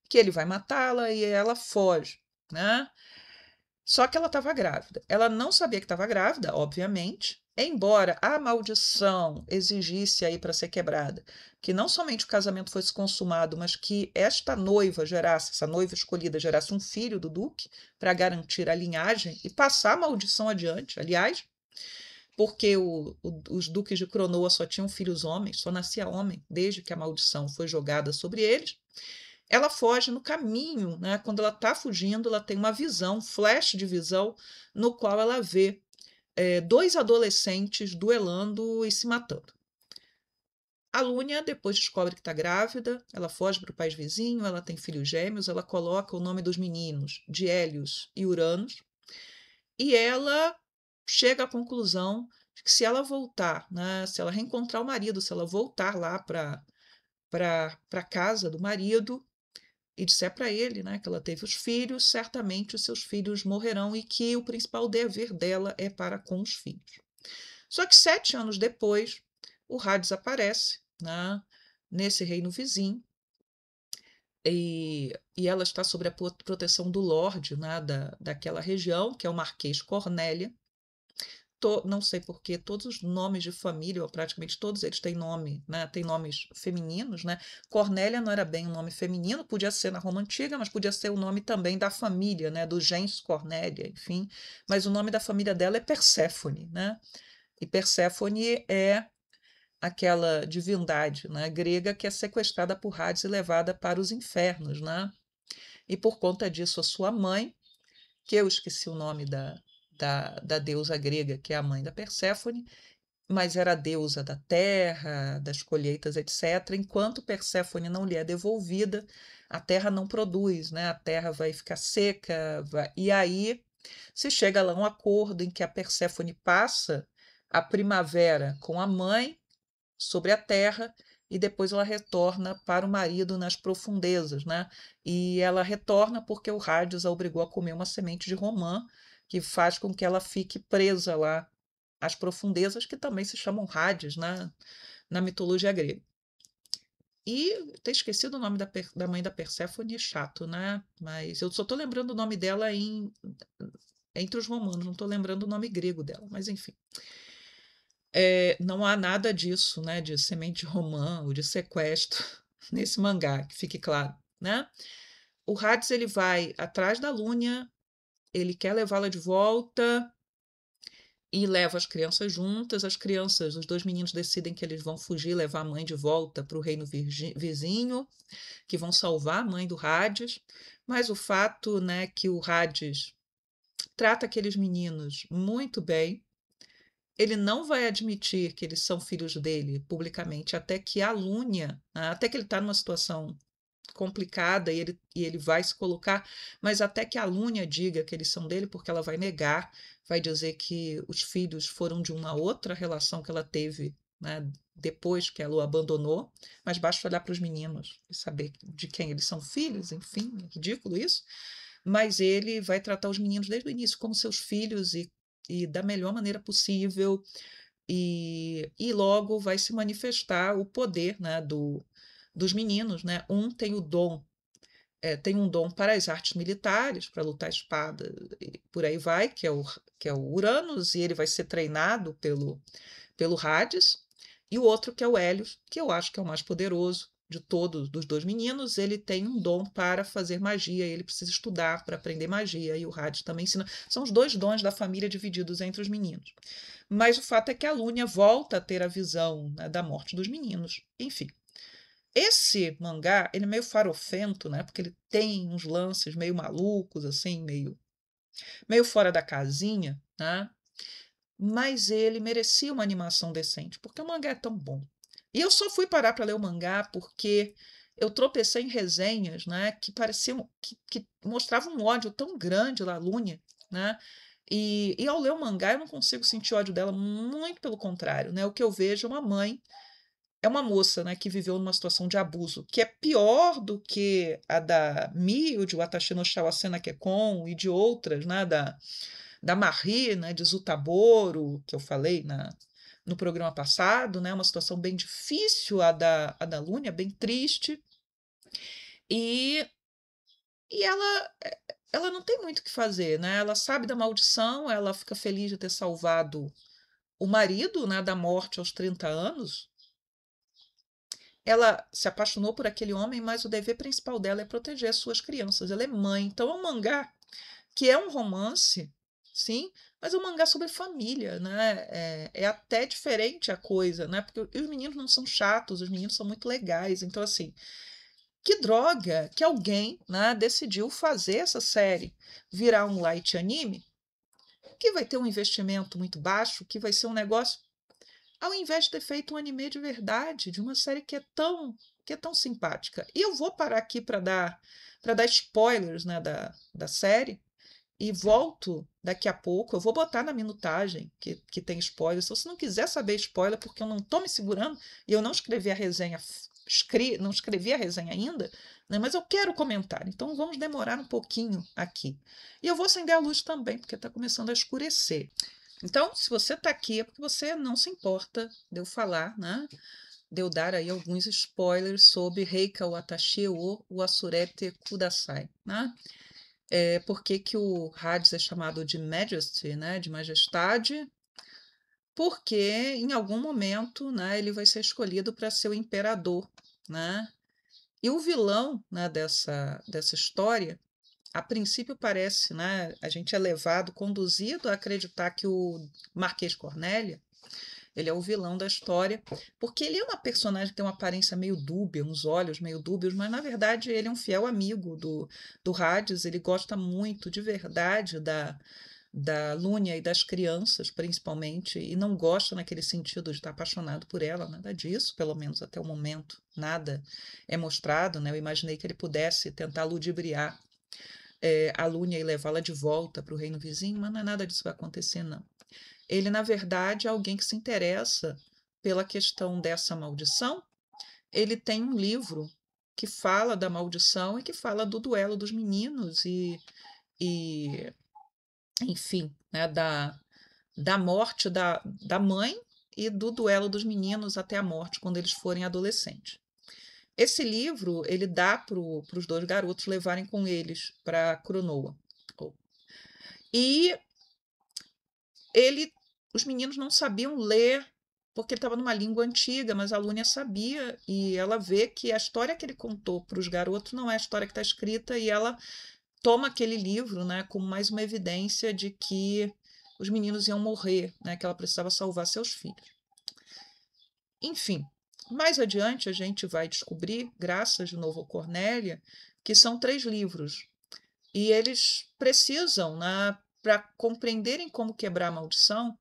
que ele vai matá-la e ela foge, né? Só que ela estava grávida. Ela não sabia que estava grávida, obviamente, embora a maldição exigisse aí para ser quebrada que não somente o casamento fosse consumado, mas que esta noiva gerasse, essa noiva escolhida gerasse um filho do duque para garantir a linhagem e passar a maldição adiante. Aliás, porque os duques de Cronoa só tinham filhos homens, só nascia homem desde que a maldição foi jogada sobre eles. Ela foge no caminho, né? Quando ela está fugindo, ela tem uma visão, um flash de visão, no qual ela vê dois adolescentes duelando e se matando. A Lúnia depois descobre que está grávida, ela foge para o país vizinho, ela tem filhos gêmeos, ela coloca o nome dos meninos de Hélios e Uranus, e ela chega à conclusão de que se ela voltar, né, se ela reencontrar o marido, se ela voltar lá para a casa do marido, e disser para ele, né, que ela teve os filhos, certamente os seus filhos morrerão e que o principal dever dela é para com os filhos. Só que 7 anos depois, o Hades aparece, né, nesse reino vizinho e ela está sob a proteção do Lorde, né, daquela região, que é o Marquês Cornélia. Não sei por que todos os nomes de família, ou praticamente todos eles têm nome, né? Tem nomes femininos, né? Cornélia não era bem um nome feminino, podia ser na Roma Antiga, mas podia ser o nome também da família, né? Do gens Cornélia, enfim. Mas o nome da família dela é Perséfone, né? E Perséfone é aquela divindade, né, grega que é sequestrada por Hades e levada para os infernos, né? E por conta disso, a sua mãe, que eu esqueci o nome da deusa grega, que é a mãe da Perséfone, mas era a deusa da terra, das colheitas, etc. Enquanto Perséfone não lhe é devolvida, a terra não produz, né? A terra vai ficar seca, e aí se chega lá a um acordo em que a Perséfone passa a primavera com a mãe sobre a terra e depois ela retorna para o marido nas profundezas, né? E ela retorna porque o Hades a obrigou a comer uma semente de romã, que faz com que ela fique presa lá às profundezas, que também se chamam Hades, né? Na mitologia grega. E ter esquecido o nome da mãe da Perséfone é chato, né? Mas eu só estou lembrando o nome dela entre os romanos, não estou lembrando o nome grego dela, mas enfim. Não há nada disso, né, de semente de romã ou de sequestro nesse mangá, que fique claro, né? O Hades ele vai atrás da Lúnia, ele quer levá-la de volta e leva as crianças juntas. As crianças, os dois meninos decidem que eles vão fugir, levar a mãe de volta para o reino vizinho, que vão salvar a mãe do Hades. Mas o fato, né, que o Hades trata aqueles meninos muito bem. Ele não vai admitir que eles são filhos dele publicamente, até que a Lúnia, né, até que ele está numa situação complicada e ele vai se colocar, mas até que a Lúnia diga que eles são dele, porque ela vai negar, vai dizer que os filhos foram de uma outra relação que ela teve, né, depois que ela o abandonou, mas basta olhar para os meninos e saber de quem eles são filhos, enfim, é ridículo isso. Mas ele vai tratar os meninos desde o início como seus filhos e da melhor maneira possível, e logo vai se manifestar o poder, né, dos meninos, né? Um tem o dom, tem um dom para as artes militares, para lutar espada, e por aí vai, que é o Uranus, e ele vai ser treinado pelo Hades, e o outro que é o Hélios, que eu acho que é o mais poderoso de todos, dos dois meninos, ele tem um dom para fazer magia, ele precisa estudar para aprender magia, e o Hades também ensina. São os dois dons da família divididos entre os meninos. Mas o fato é que a Lúnia volta a ter a visão, né, da morte dos meninos. Enfim, esse mangá, ele é meio farofento, né, porque ele tem uns lances meio malucos, assim, meio fora da casinha, né? Mas ele merecia uma animação decente, porque o mangá é tão bom. E eu só fui parar para ler o mangá porque eu tropecei em resenhas, né, que pareciam que mostravam um ódio tão grande da Lúnia, né? E ao ler o mangá eu não consigo sentir ódio dela, muito pelo contrário, né? O que eu vejo é uma mãe, é uma moça, né, que viveu numa situação de abuso, que é pior do que a da Mio, de Watashi no Shawasena Kekon e de outras, né, da Marie, né, de Zutaboro, que eu falei no programa passado, né, uma situação bem difícil, a da Lúnia, bem triste, e, e ela não tem muito o que fazer, né? Ela sabe da maldição, ela fica feliz de ter salvado o marido, né, da morte aos 30 anos. Ela se apaixonou por aquele homem, mas o dever principal dela é proteger as suas crianças. Ela é mãe. Então é um mangá que é um romance, sim, mas é um mangá sobre família, né? É até diferente a coisa, né? Porque os meninos não são chatos, os meninos são muito legais. Então, assim, que droga que alguém, né, decidiu fazer essa série virar um light anime, que vai ter um investimento muito baixo, que vai ser um negócio, ao invés de ter feito um anime de verdade, de uma série que é tão simpática. E eu vou parar aqui para dar spoilers, né, da série, e volto daqui a pouco. Eu vou botar na minutagem que tem spoiler. Se você não quiser saber spoiler, porque eu não estou me segurando e eu não escrevi a resenha, não escrevi a resenha ainda, né, mas eu quero comentar. Então vamos demorar um pouquinho aqui. E eu vou acender a luz também, porque está começando a escurecer. Então, se você está aqui, é porque você não se importa de eu falar, né? De eu dar aí alguns spoilers sobre Reika Watashi wo Wasurete Kudasai, né? Por que que o Hades é chamado de Majesty, né? De majestade? Porque em algum momento, né, ele vai ser escolhido para ser o imperador, né? E o vilão, né, dessa história, a princípio parece, né, a gente é levado, conduzido a acreditar que o Marquês Cornélia, ele é o vilão da história, porque ele é uma personagem que tem uma aparência meio dúbia, uns olhos meio dúbios, mas na verdade ele é um fiel amigo do Hades, ele gosta muito de verdade da Lúnia e das crianças, principalmente, e não gosta naquele sentido de estar apaixonado por ela, nada disso, pelo menos até o momento, nada é mostrado, né? Eu imaginei que ele pudesse tentar ludibriar a Lúnia e levá-la de volta para o reino vizinho, mas não é nada disso que vai acontecer, não. Ele, na verdade, é alguém que se interessa pela questão dessa maldição. Ele tem um livro que fala da maldição e que fala do duelo dos meninos e enfim, né, da morte da mãe e do duelo dos meninos até a morte, quando eles forem adolescentes. Esse livro ele dá para os dois garotos levarem com eles para Cronoa. E ele, os meninos não sabiam ler, porque ele estava numa língua antiga, mas a Lúnia sabia, e ela vê que a história que ele contou para os garotos não é a história que está escrita, e ela toma aquele livro, né, como mais uma evidência de que os meninos iam morrer, né, que ela precisava salvar seus filhos. Enfim, mais adiante a gente vai descobrir, graças de novo a Cornélia, que são 3 livros. E eles precisam, né, para compreenderem como quebrar a maldição,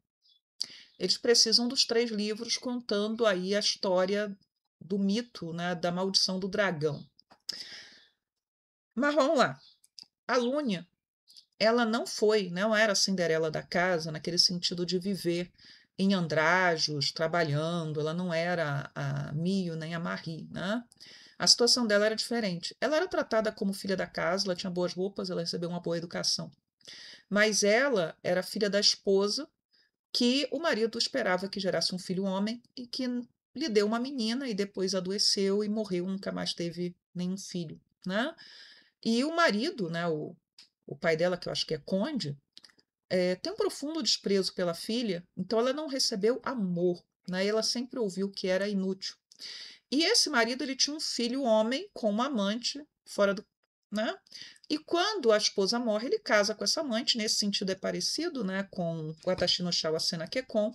eles precisam dos 3 livros contando aí a história do mito, né, da maldição do dragão. Mas vamos lá. A Lúnia, ela não era a Cinderela da casa, naquele sentido de viver em andrajos, trabalhando, ela não era a Mio nem a Marie, né? A situação dela era diferente. Ela era tratada como filha da casa, ela tinha boas roupas, ela recebeu uma boa educação. Mas ela era filha da esposa, que o marido esperava que gerasse um filho homem e que lhe deu uma menina e depois adoeceu e morreu, nunca mais teve nenhum filho, né? E o marido, né, o pai dela, que eu acho que é conde, tem um profundo desprezo pela filha, então ela não recebeu amor, né? Ela sempre ouviu que era inútil. E esse marido ele tinha um filho homem com uma amante fora do, né? E quando a esposa morre, ele casa com essa amante, nesse sentido é parecido, né, com Watashi no Shawa Senakekon,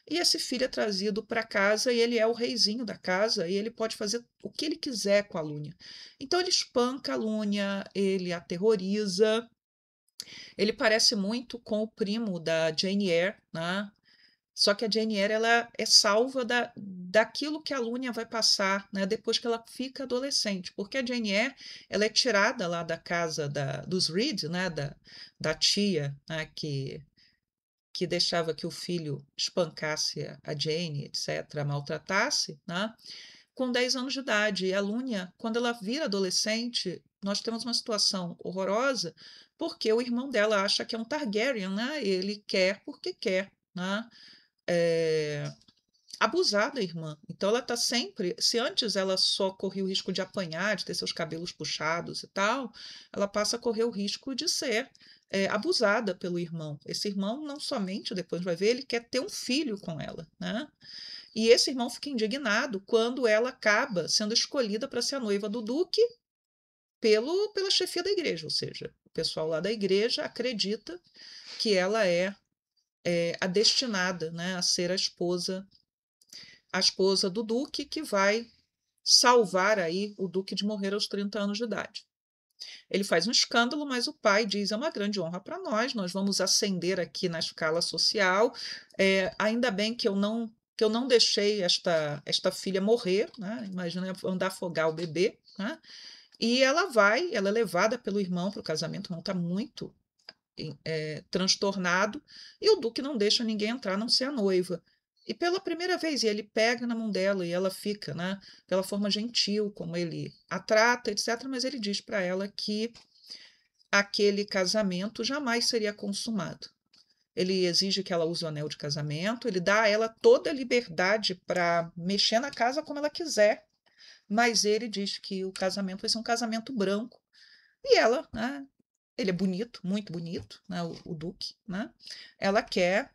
e esse filho é trazido para casa e ele é o reizinho da casa e ele pode fazer o que ele quiser com a Lúnia. Então ele espanca a Lúnia, ele aterroriza, ele parece muito com o primo da Jane Eyre, né? Só que a Jane Eyre ela é salva daquilo que a Lúnia vai passar, né, depois que ela fica adolescente, porque a Jane Eyre ela é tirada lá da casa dos Reed, né, da tia, né, que deixava que o filho espancasse a Jane, etc., maltratasse, né? com 10 anos de idade. E a Lúnia, quando ela vira adolescente, nós temos uma situação horrorosa, porque o irmão dela acha que é um Targaryen, né? Ele quer porque quer, né? Eh, abusar da irmã. Então ela está sempre, se antes ela só corria o risco de apanhar, de ter seus cabelos puxados e tal, ela passa a correr o risco de ser abusada pelo irmão. Esse irmão não somente, depois vai ver, ele quer ter um filho com ela, né? E esse irmão fica indignado quando ela acaba sendo escolhida para ser a noiva do duque pela chefia da igreja, ou seja, o pessoal lá da igreja acredita que ela é a destinada, né, a ser a esposa do duque que vai salvar aí o duque de morrer aos 30 anos de idade. Ele faz um escândalo, mas o pai diz: é uma grande honra para nós vamos ascender aqui na escala social. Ainda bem que eu não deixei esta filha morrer, né? Imagina andar afogar o bebê, né? E ela é levada pelo irmão para o casamento, o irmão está muito transtornado, e o duque não deixa ninguém entrar, a não ser a noiva. E pela primeira vez, e ele pega na mão dela e ela fica, né, pela forma gentil como ele a trata, etc. Mas ele diz para ela que aquele casamento jamais seria consumado. Ele exige que ela use o anel de casamento, ele dá a ela toda a liberdade para mexer na casa como ela quiser, mas ele diz que o casamento vai ser um casamento branco. E ela, né, ele é bonito, muito bonito, né, o duque, né? Ela quer,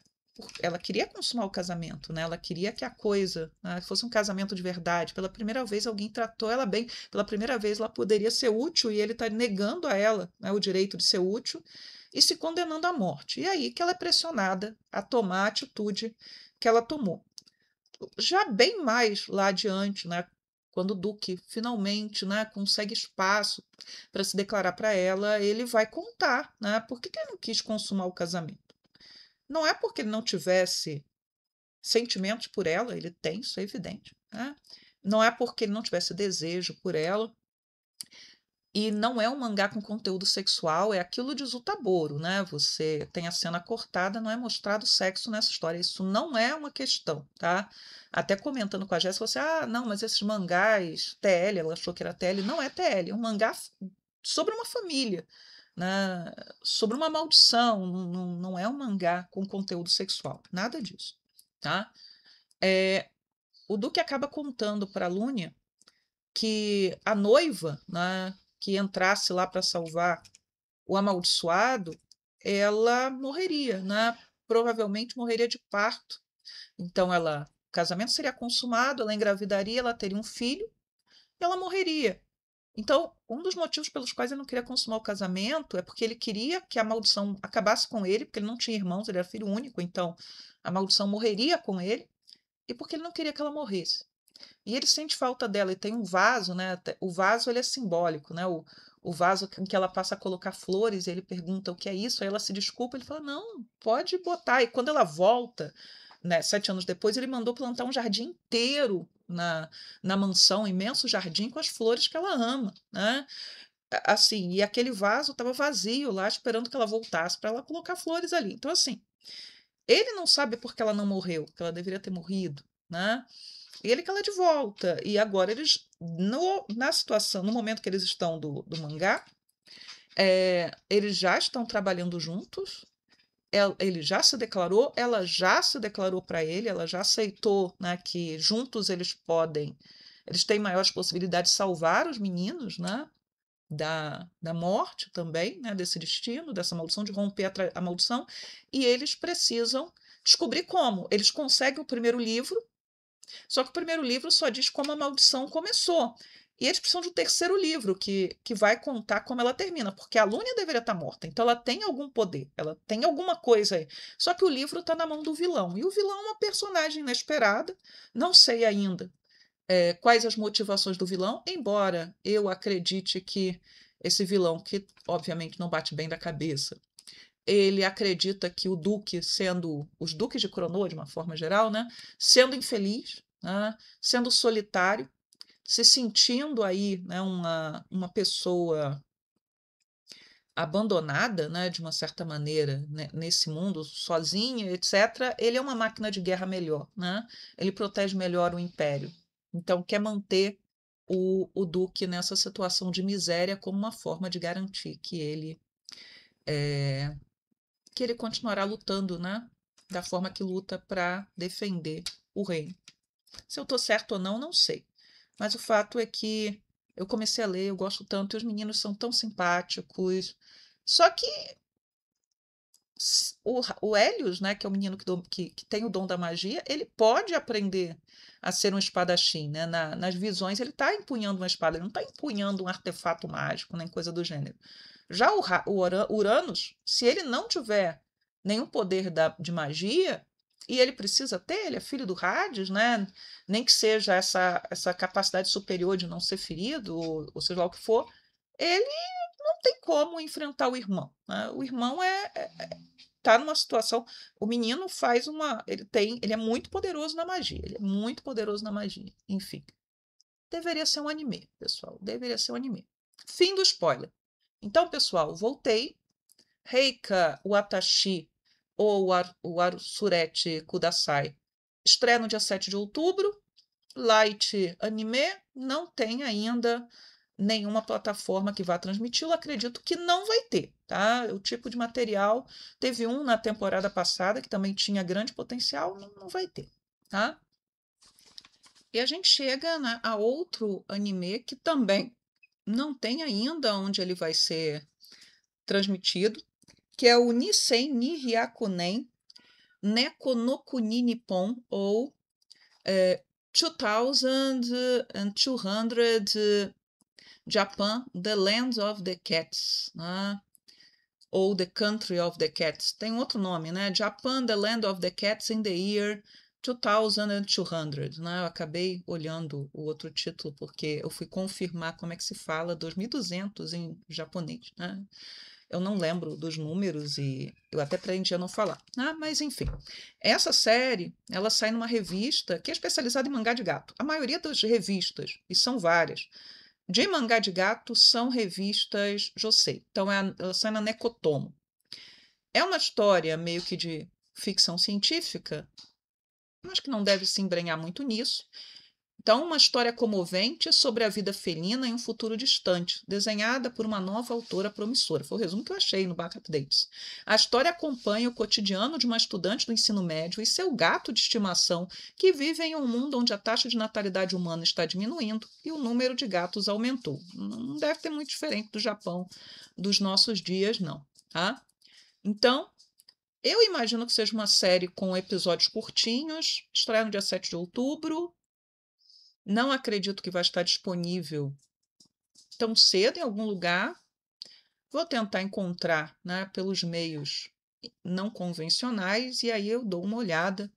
ela queria consumar o casamento, né? Ela queria que a coisa, né, fosse um casamento de verdade. Pela primeira vez alguém tratou ela bem, pela primeira vez ela poderia ser útil e ele está negando a ela, né, o direito de ser útil e se condenando à morte. E aí que ela é pressionada a tomar a atitude que ela tomou. Já bem mais lá adiante, né, quando o duque finalmente, né, consegue espaço para se declarar para ela, ele vai contar, né, por que ele não quis consumar o casamento. Não é porque ele não tivesse sentimentos por ela, ele tem, isso é evidente, né? Não é porque ele não tivesse desejo por ela, e não é um mangá com conteúdo sexual, é aquilo de Zutaboro, né? Você tem a cena cortada, não é mostrado sexo nessa história. Isso não é uma questão, tá? Até comentando com a Jéssica, você, não, mas esses mangás, TL, ela achou que era TL, não é TL, é um mangá sobre uma família, né? Sobre uma maldição, não é um mangá com conteúdo sexual, nada disso, tá? O Duque acaba contando para a Lúnia que a noiva, né, que entrasse lá para salvar o amaldiçoado, ela morreria, né? Provavelmente morreria de parto. Então o casamento seria consumado, ela engravidaria, ela teria um filho e ela morreria. Então, um dos motivos pelos quais ele não queria consumar o casamento é porque ele queria que a maldição acabasse com ele, porque ele não tinha irmãos, ele era filho único, então a maldição morreria com ele, e porque ele não queria que ela morresse. E ele sente falta dela, e tem um vaso, né? O vaso ele é simbólico, né? O vaso em que ela passa a colocar flores, e ele pergunta o que é isso, aí ela se desculpa, ele fala, não, pode botar. E quando ela volta, né, 7 anos depois, ele mandou plantar um jardim inteiro na mansão, um imenso jardim com as flores que ela ama, né? Assim, e aquele vaso estava vazio lá, esperando que ela voltasse para ela colocar flores ali. Então, assim, ele não sabe por que ela não morreu, que ela deveria ter morrido, né? E ele quer ela de volta. E agora eles, na situação, no momento que eles estão do mangá, eles já estão trabalhando juntos. Ele já se declarou, ela já se declarou para ele, ela já aceitou, né, que juntos eles têm maiores possibilidades de salvar os meninos, né, da morte também, né, desse destino, dessa maldição, de romper a maldição. E eles precisam descobrir como. Eles conseguem o primeiro livro, só que o primeiro livro só diz como a maldição começou. E eles precisam de um terceiro livro que vai contar como ela termina, porque a Lúnia deveria estar morta, então ela tem algum poder, ela tem alguma coisa aí. Só que o livro está na mão do vilão, e o vilão é uma personagem inesperada, não sei ainda quais as motivações do vilão, embora eu acredite que esse vilão, que obviamente não bate bem da cabeça, ele acredita que o Duque, sendo os Duques de Cronoa, de uma forma geral, né, sendo infeliz, né, sendo solitário, se sentindo aí, né, uma pessoa abandonada, né, de uma certa maneira, né, nesse mundo, sozinha, etc., ele é uma máquina de guerra melhor, né? Ele protege melhor o império. Então, quer manter o duque nessa situação de miséria como uma forma de garantir que ele continuará lutando, né? Da forma que luta para defender o reino. Se eu estou certo ou não, não sei. Mas o fato é que eu comecei a ler, eu gosto tanto, e os meninos são tão simpáticos. Só que o Hélios, né, que é o menino que tem o dom da magia, ele pode aprender a ser um espadachim, né? Nas visões, ele está empunhando uma espada, ele não está empunhando um artefato mágico, nem coisa do gênero. Já Uranus, se ele não tiver nenhum poder de magia, e ele precisa ter, ele é filho do Hades, né? Nem que seja essa capacidade superior de não ser ferido, ou seja lá o que for, ele não tem como enfrentar o irmão, né? O irmão tá numa situação, o menino faz uma, ele é muito poderoso na magia, ele é muito poderoso na magia. Enfim, deveria ser um anime, pessoal, deveria ser um anime. Fim do spoiler. Então, pessoal, voltei. Reika Watashi ou o Arusurete Kudasai estreia no dia 7 de outubro. Light Anime não tem ainda nenhuma plataforma que vá transmiti-lo. Acredito que não vai ter, tá? O tipo de material teve um na temporada passada que também tinha grande potencial, não vai ter, tá? E a gente chega, né, a outro anime que também não tem ainda onde ele vai ser transmitido, que é o Nisei ni Hyakunen Neko no Kuni Nippon, ou 2200 Japan, The Land of the Cats, né? Ou The Country of the Cats. Tem outro nome, né? Japan, The Land of the Cats in the Year 2200, né? Eu acabei olhando o outro título porque eu fui confirmar como é que se fala 2200 em japonês, né? Eu não lembro dos números e eu até aprendi a não falar. Ah, mas enfim, essa série ela sai numa revista que é especializada em mangá de gato. A maioria das revistas, e são várias, de mangá de gato são revistas Josei. Então ela sai na Necotomo. É uma história meio que de ficção científica, mas que não deve se embrenhar muito nisso. Então, uma história comovente sobre a vida felina em um futuro distante, desenhada por uma nova autora promissora. Foi o resumo que eu achei no Back Updates. A história acompanha o cotidiano de uma estudante do ensino médio e seu gato de estimação, que vive em um mundo onde a taxa de natalidade humana está diminuindo e o número de gatos aumentou. Não deve ter muito diferente do Japão dos nossos dias, não. Tá? Então, eu imagino que seja uma série com episódios curtinhos, estreia no dia 7 de outubro. Não acredito que vai estar disponível tão cedo em algum lugar. Vou tentar encontrar, né, pelos meios não convencionais e aí eu dou uma olhada,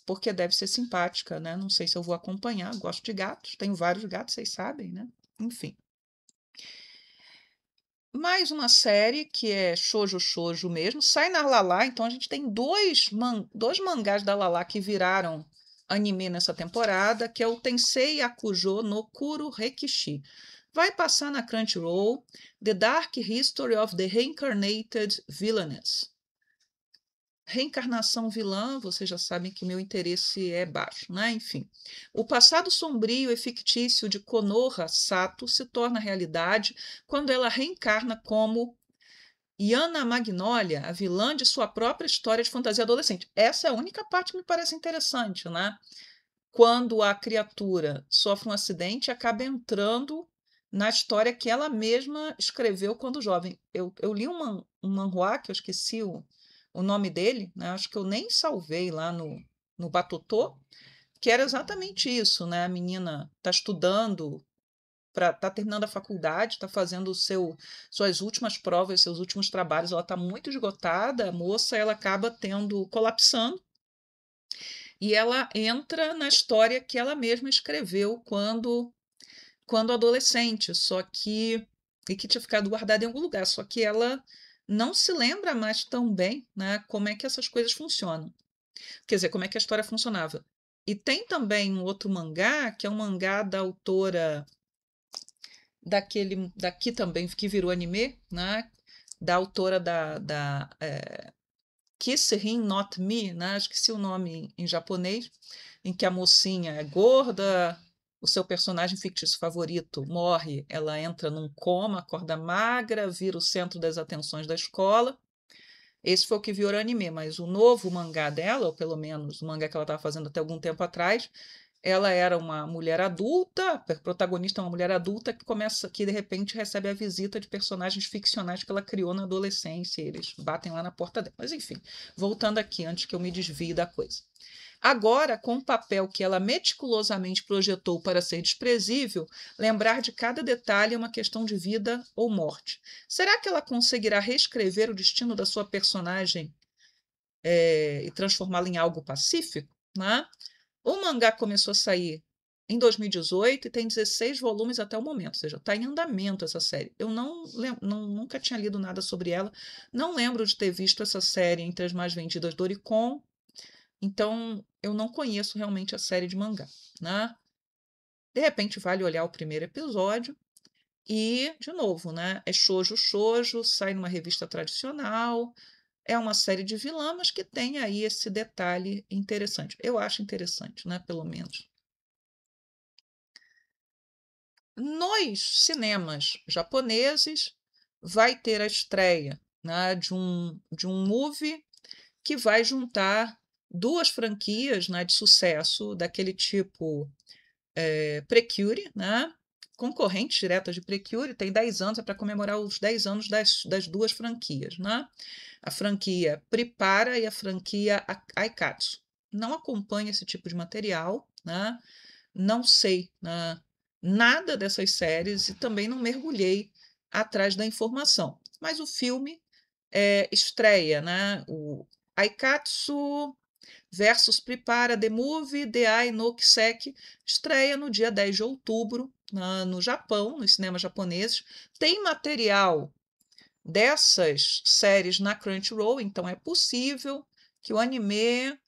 porque deve ser simpática, né? Não sei se eu vou acompanhar. Gosto de gatos, tenho vários gatos, vocês sabem, né? Enfim. Mais uma série que é shoujo mesmo, sai na Lala, então a gente tem dois mangás da Lala que viraram anime nessa temporada, que é o Tensei Yakujo no Kuro Rekishi. Vai passar na Crunchyroll, The Dark History of the Reincarnated Villainess. Reencarnação vilã, vocês já sabem que meu interesse é baixo, né? Enfim. O passado sombrio e fictício de Konoha Sato se torna realidade quando ela reencarna como Yana Magnolia, a vilã de sua própria história de fantasia adolescente. Essa é a única parte que me parece interessante, né? Quando a criatura sofre um acidente e acaba entrando na história que ela mesma escreveu quando jovem. Eu li um manhwa, que eu esqueci o nome dele, né? Acho que eu nem salvei lá no Batotô, que era exatamente isso, né? A menina está estudando, tá terminando a faculdade, está fazendo suas últimas provas, seus últimos trabalhos, ela está muito esgotada, a moça ela acaba colapsando, e ela entra na história que ela mesma escreveu quando adolescente, só que e que tinha ficado guardada em algum lugar, só que ela não se lembra mais tão bem, né, como é que essas coisas funcionam. Quer dizer, como é que a história funcionava. E tem também um outro mangá, que é um mangá da autora daqui também, que virou anime, né, da autora da Kiss Him Not Me, né, esqueci o nome em japonês, em que a mocinha é gorda, o seu personagem fictício favorito morre, ela entra num coma, acorda magra, vira o centro das atenções da escola. Esse foi o que virou anime, mas o novo mangá dela, ou pelo menos o mangá que ela estava fazendo até algum tempo atrás, ela era uma mulher adulta, a protagonista é uma mulher adulta que de repente recebe a visita de personagens ficcionais que ela criou na adolescência, e eles batem lá na porta dela. Mas enfim, voltando aqui antes que eu me desvie da coisa. Agora, com o papel que ela meticulosamente projetou para ser desprezível, lembrar de cada detalhe é uma questão de vida ou morte. Será que ela conseguirá reescrever o destino da sua personagem e transformá-la em algo pacífico? Né? O mangá começou a sair em 2018 e tem 16 volumes até o momento, ou seja, está em andamento essa série. Eu nunca tinha lido nada sobre ela, não lembro de ter visto essa série entre as mais vendidas do Oricon, então eu não conheço realmente a série de mangá, né? De repente vale olhar o primeiro episódio e, de novo, né? É shoujo, sai numa revista tradicional, é uma série de vilã, mas que tem aí esse detalhe interessante. Eu acho interessante, né? Pelo menos. Nos cinemas japoneses vai ter a estreia, né, de um movie que vai juntar duas franquias, né, de sucesso daquele tipo Precure, né, concorrentes diretas de Precure, tem 10 anos, é para comemorar os 10 anos das duas franquias. Né? A franquia Prepara e a franquia Aikatsu. Não acompanho esse tipo de material, né? Não sei, né, nada dessas séries e também não mergulhei atrás da informação. Mas o filme estreia, né? O Aikatsu versus Prepara The Movie The Ai no Kiseki estreia no dia 10 de outubro no Japão, nos cinemas japoneses. Tem material dessas séries na Crunchyroll, então é possível que o anime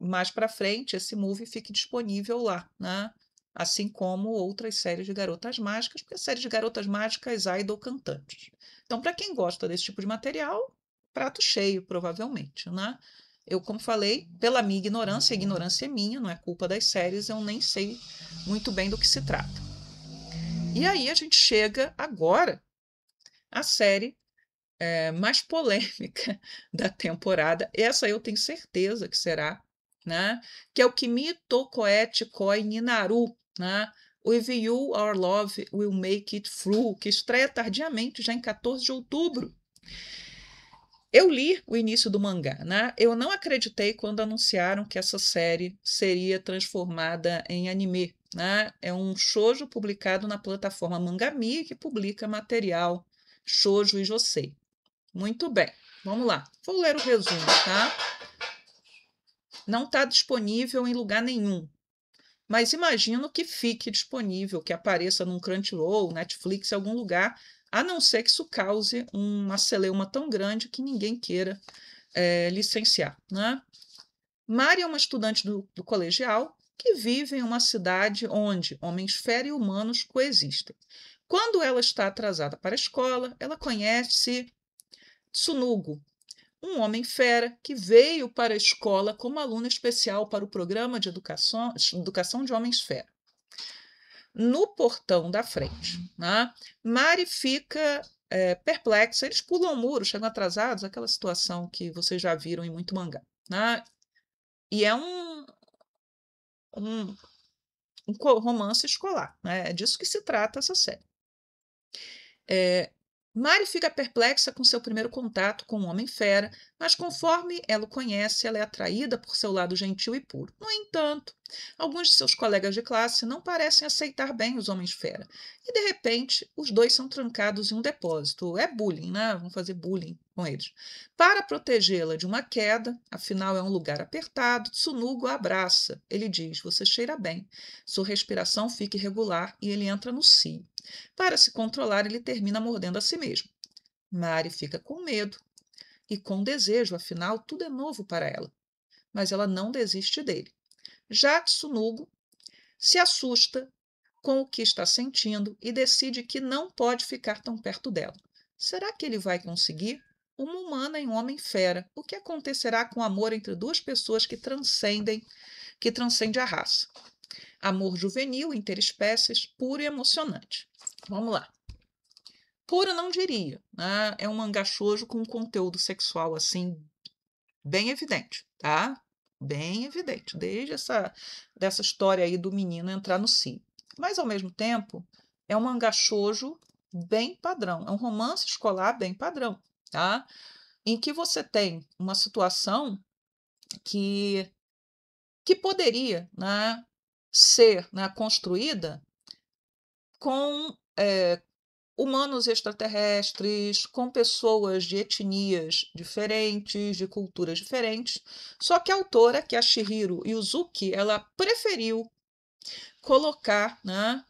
mais para frente esse movie fique disponível lá, né? Assim como outras séries de garotas mágicas, porque séries de garotas mágicas, idol cantantes. Então, para quem gosta desse tipo de material, prato cheio, provavelmente, né? Eu, como falei, pela minha ignorância, a ignorância é minha, não é culpa das séries, eu nem sei muito bem do que se trata. E aí a gente chega agora à série mais polêmica da temporada. Essa eu tenho certeza que será, né? Que é o Kimi to Koete Koi ni Naru, né? With You, Our Love Will Make It Through, que estreia tardiamente, já em 14 de outubro. Eu li o início do mangá, né? Eu não acreditei quando anunciaram que essa série seria transformada em anime, né? É um shoujo publicado na plataforma Mangami, que publica material shoujo e josei. Muito bem, vamos lá. Vou ler o resumo, tá? Não está disponível em lugar nenhum, mas imagino que fique disponível, que apareça num Crunchyroll, Netflix, em algum lugar, a não ser que isso cause uma celeuma tão grande que ninguém queira licenciar, né? Mari é uma estudante do colegial que vive em uma cidade onde homens fera e humanos coexistem. Quando ela está atrasada para a escola, ela conhece Tsunugo, um homem fera que veio para a escola como aluno especial para o programa de educação de homens fera. No portão da frente, né, Mari fica perplexa. Eles pulam o muro, chegam atrasados, aquela situação que vocês já viram em muito mangá. Né? E é um romance escolar. Né? É disso que se trata essa série. Mari fica perplexa com seu primeiro contato com o Homem-Fera, mas conforme ela o conhece, ela é atraída por seu lado gentil e puro. No entanto, alguns de seus colegas de classe não parecem aceitar bem os Homens-Fera, e de repente os dois são trancados em um depósito. É bullying, né? Vão fazer bullying com eles. Para protegê-la de uma queda, afinal é um lugar apertado, Tsunugo a abraça. Ele diz: "Você cheira bem." Sua respiração fica irregular e ele entra no cio. Para se controlar, ele termina mordendo a si mesmo. Mari fica com medo e com desejo, afinal, tudo é novo para ela. Mas ela não desiste dele. Já Tsunugo se assusta com o que está sentindo e decide que não pode ficar tão perto dela. Será que ele vai conseguir? Uma humana e um homem fera. O que acontecerá com o amor entre duas pessoas que transcende a raça? Amor juvenil, interespécies, puro e emocionante. Vamos lá. Puro não diria, né? É um mangá shoujo com um conteúdo sexual assim bem evidente, tá? Bem evidente, desde dessa história aí do menino entrar no cio. Mas ao mesmo tempo, é um mangá shoujo bem padrão, é um romance escolar bem padrão, tá? Em que você tem uma situação que que poderia, né, ser, né, construída com humanos extraterrestres, com pessoas de etnias diferentes, de culturas diferentes. Só que a autora, que é a Chihiro Yuzuki, ela preferiu colocar, né,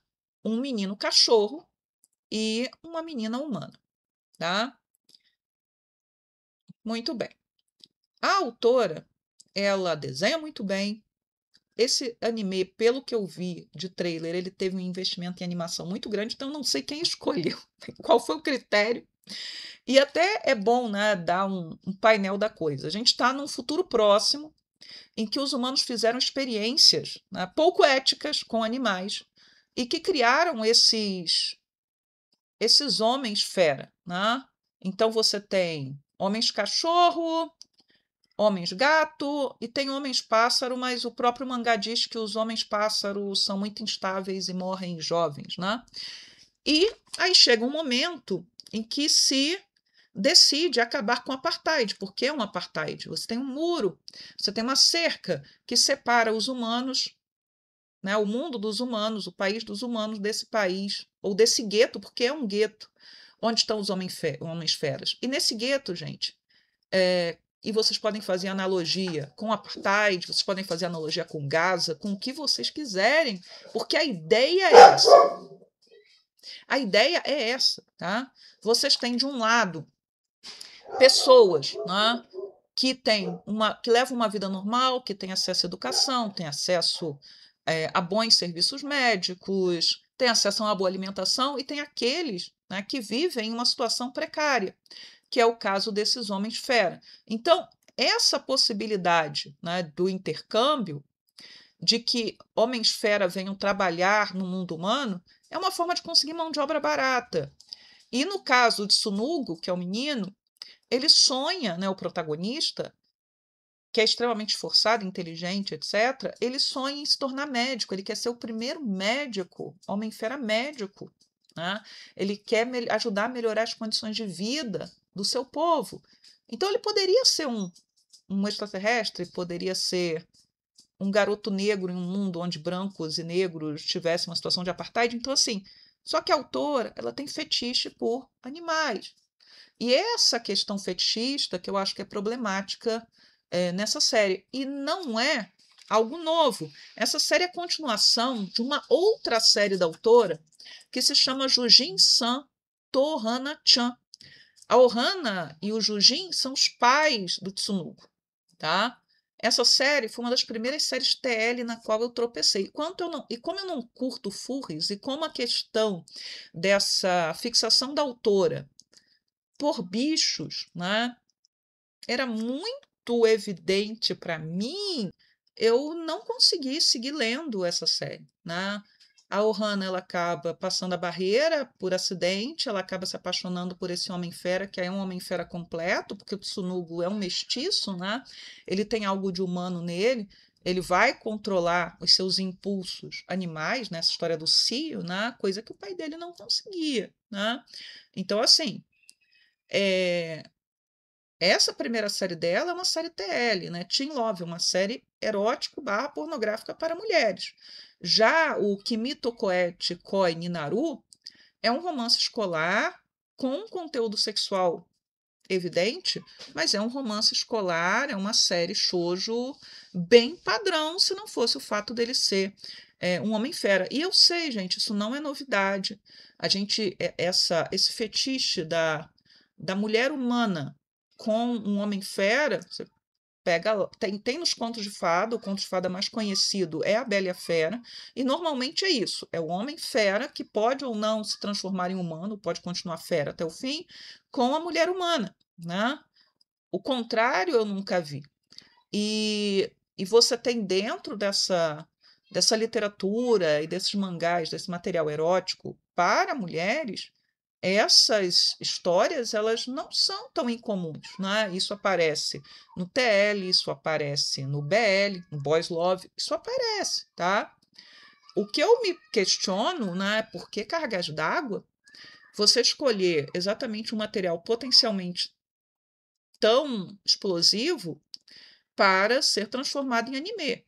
um menino cachorro e uma menina humana, tá? Muito bem. A autora, ela desenha muito bem. Esse anime, pelo que eu vi de trailer, ele teve um investimento em animação muito grande, então não sei quem escolheu, qual foi o critério. E até é bom, né, dar um painel da coisa. A gente está num futuro próximo em que os humanos fizeram experiências, né, pouco éticas com animais e que criaram esses homens fera, né? Então você tem homens cachorro, homens gato e tem homens pássaro, mas o próprio mangá diz que os homens pássaro são muito instáveis e morrem jovens, né? E aí chega um momento em que se decide acabar com o apartheid. Por que um apartheid? Você tem um muro, você tem uma cerca que separa os humanos, né, o mundo dos humanos, o país dos humanos desse país, ou desse gueto, porque é um gueto, onde estão os homens feras. E nesse gueto, gente, e vocês podem fazer analogia com o apartheid, vocês podem fazer analogia com Gaza, com o que vocês quiserem, porque a ideia é essa. A ideia é essa, tá? Vocês têm de um lado pessoas, né, que levam uma vida normal, que têm acesso à educação, têm acesso a bons serviços médicos, têm acesso a uma boa alimentação, e tem aqueles, né, que vivem em uma situação precária, que é o caso desses homens fera. Então, essa possibilidade, né, do intercâmbio, de que homens fera venham trabalhar no mundo humano, é uma forma de conseguir mão de obra barata. E no caso de Sunugo, que é o menino, ele sonha, né, o protagonista, que é extremamente esforçado, inteligente, etc., ele sonha em se tornar médico, ele quer ser o primeiro médico, homem-fera médico, né? Ele quer ajudar a melhorar as condições de vida do seu povo. Então, ele poderia ser um extraterrestre, poderia ser um garoto negro em um mundo onde brancos e negros tivessem uma situação de apartheid. Então, assim, só que a autora, ela tem fetiche por animais. E essa questão fetichista que eu acho que é problemática nessa série. E não é algo novo. Essa série é a continuação de uma outra série da autora que se chama Jujin-san Tohana-chan. A Ohana e o Jujin são os pais do Tsunugo, tá? Essa série foi uma das primeiras séries TL na qual eu tropecei. E como eu não curto furries, e como a questão dessa fixação da autora por bichos, né, era muito evidente para mim, eu não consegui seguir lendo essa série, né? A Ohana, ela acaba passando a barreira por acidente, ela acaba se apaixonando por esse homem-fera, que é um homem-fera completo, porque o Tsunugo é um mestiço, né? Ele tem algo de humano nele, ele vai controlar os seus impulsos animais, nessa história do cio, né? Coisa que o pai dele não conseguia, né? Então, assim, é, essa primeira série dela é uma série TL, né? Teen Love, uma série erótico/pornográfica para mulheres. Já o Kimi Tokoe Koi Ninaru é um romance escolar com um conteúdo sexual evidente, mas é um romance escolar, é uma série shoujo bem padrão, se não fosse o fato dele ser um homem fera. E eu sei, gente, isso não é novidade. A gente, esse fetiche da mulher humana com um homem fera, você pega, tem nos contos de fada, o conto de fada mais conhecido é a Bela e a Fera, e normalmente é isso, é o homem fera que pode ou não se transformar em humano, pode continuar fera até o fim, com a mulher humana, né? O contrário eu nunca vi. E você tem dentro dessa literatura e desses mangás, desse material erótico para mulheres, essas histórias elas não são tão incomuns, né? Isso aparece no TL, isso aparece no BL, no Boys Love, isso aparece, tá? O que eu me questiono, né, é por que Cargas d'Água você escolher exatamente um material potencialmente tão explosivo para ser transformado em anime.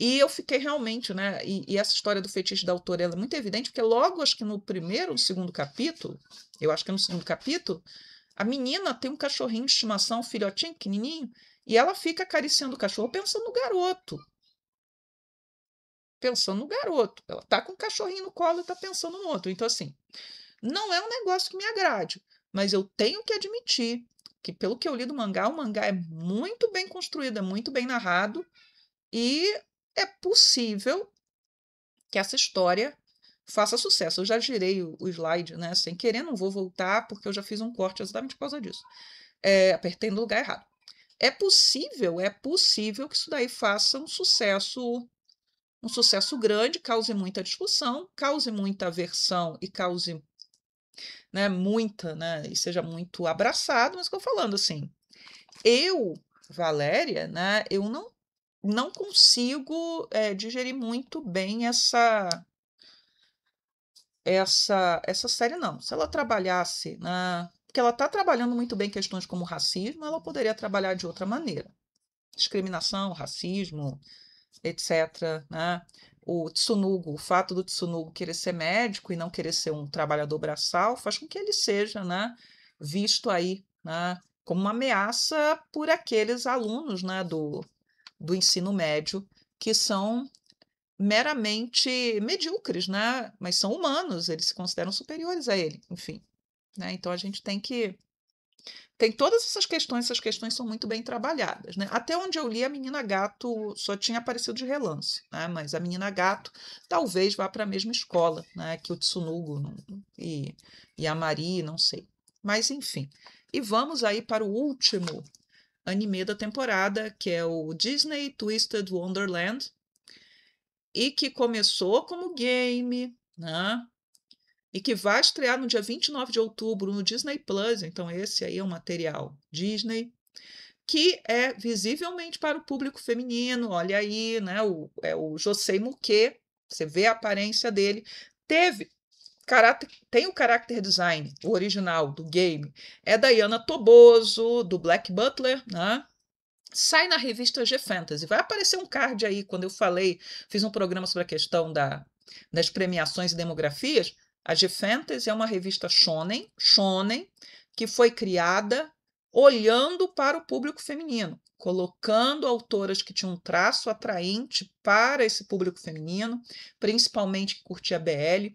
E eu fiquei realmente, né? E essa história do fetiche da autora ela é muito evidente, porque logo, acho que no primeiro ou segundo capítulo, eu acho que é no segundo capítulo, a menina tem um cachorrinho de estimação, um filhotinho pequenininho, e ela fica acariciando o cachorro pensando no garoto. Pensando no garoto. Ela tá com o cachorrinho no colo e tá pensando no outro. Então, assim, não é um negócio que me agrade, mas eu tenho que admitir que, pelo que eu li do mangá, o mangá é muito bem construído, é muito bem narrado, e é possível que essa história faça sucesso. Eu já girei o slide, né? Sem querer, não vou voltar, porque eu já fiz um corte exatamente por causa disso. Apertei no lugar errado. É possível que isso daí faça um sucesso grande, cause muita discussão, cause muita aversão e cause, né, muita, né, e seja muito abraçado, mas que eu falando assim, eu, Valéria, né, eu não consigo digerir muito bem essa série, não. Se ela trabalhasse porque ela está trabalhando muito bem questões como racismo, ela poderia trabalhar de outra maneira. Discriminação, racismo, etc., né? O fato do Tsunugo querer ser médico e não querer ser um trabalhador braçal faz com que ele seja, né, visto aí, né, como uma ameaça por aqueles alunos, né, do ensino médio que são meramente medíocres, né, mas são humanos, eles se consideram superiores a ele, enfim, né? Então a gente tem todas essas questões são muito bem trabalhadas, né? Até onde eu li, a Menina Gato só tinha aparecido de relance, né? Mas a Menina Gato talvez vá para a mesma escola, né? Que o Tsunugo e a Mari, não sei. Mas enfim. E vamos aí para o último anime da temporada, que é o Disney Twisted Wonderland, e que começou como game, né? E que vai estrear no dia 29 de outubro no Disney Plus, então esse aí é um material Disney, que é visivelmente para o público feminino, olha aí, né, o Josei Muke, você vê a aparência dele, tem o character design, o original do game, é da Yana Toboso, do Black Butler, né? Sai na revista G Fantasy. Vai aparecer um card aí, quando eu fiz um programa sobre a questão das premiações e demografias. A G Fantasy é uma revista shonen, que foi criada olhando para o público feminino, colocando autoras que tinham um traço atraente para esse público feminino, principalmente que curtia BL,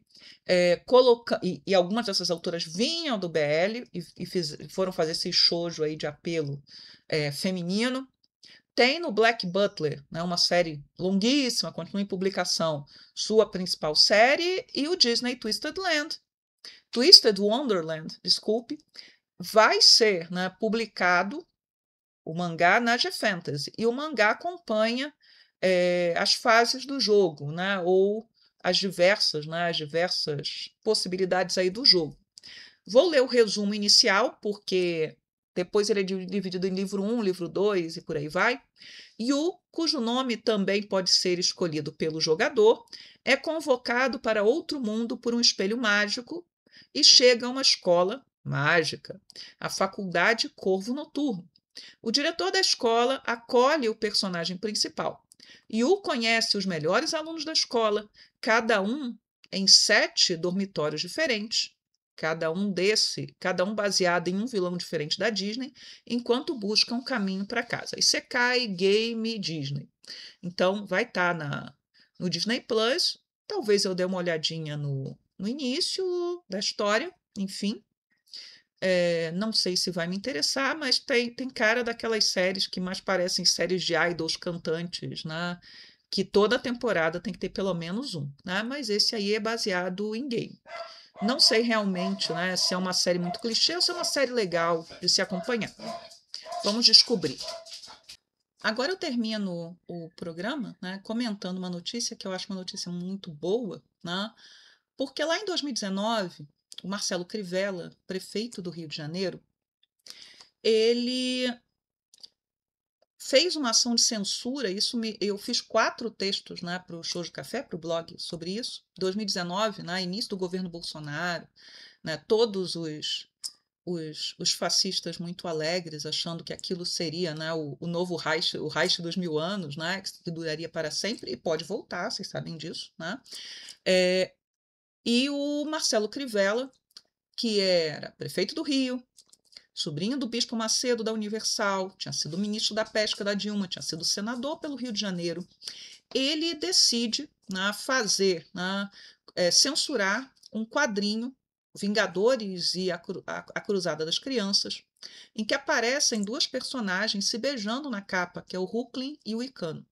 e algumas dessas autoras vinham do BL e foram fazer esse shoujo aí de apelo feminino. Tem no Black Butler, né, uma série longuíssima, continua em publicação, sua principal série, e o Disney Twisted Wonderland, desculpe, vai ser, né, publicado o mangá na G-Fantasy, e o mangá acompanha as fases do jogo, né, ou as diversas possibilidades aí do jogo. Vou ler o resumo inicial, porque depois ele é dividido em livro 1, livro 2 e por aí vai. Yu, cujo nome também pode ser escolhido pelo jogador, é convocado para outro mundo por um espelho mágico e chega a uma escola mágica, a Faculdade Corvo Noturno. O diretor da escola acolhe o personagem principal. Yu conhece os melhores alunos da escola, cada um em 7 dormitórios diferentes, cada um baseado em um vilão diferente da Disney, enquanto busca um caminho para casa. Isekai, game, Disney. Então, vai estar no Disney Plus. Talvez eu dê uma olhadinha no início da história, enfim. Não sei se vai me interessar, mas tem cara daquelas séries que mais parecem séries de idols cantantes, né? Que toda temporada tem que ter pelo menos um, né? Mas esse aí é baseado em game. Não sei realmente, né, se é uma série muito clichê ou se é uma série legal de se acompanhar. Vamos descobrir. Agora eu termino o programa, né, comentando uma notícia que eu acho uma notícia muito boa, né, porque lá em 2019, o Marcelo Crivella, prefeito do Rio de Janeiro, ele fez uma ação de censura. Eu fiz 4 textos, né, para o Show de Café, para o blog, sobre isso. 2019, né, início do governo Bolsonaro, né, todos os fascistas muito alegres, achando que aquilo seria, né, o novo Reich, o Reich dos 1000 anos, né, que duraria para sempre, e pode voltar, vocês sabem disso. Né? E o Marcelo Crivella, que era prefeito do Rio, sobrinho do Bispo Macedo da Universal, tinha sido ministro da Pesca da Dilma, tinha sido senador pelo Rio de Janeiro, ele decide, né, censurar um quadrinho, Vingadores e a Cruzada das Crianças, em que aparecem 2 personagens se beijando na capa, que é o Brooklyn e o Icano.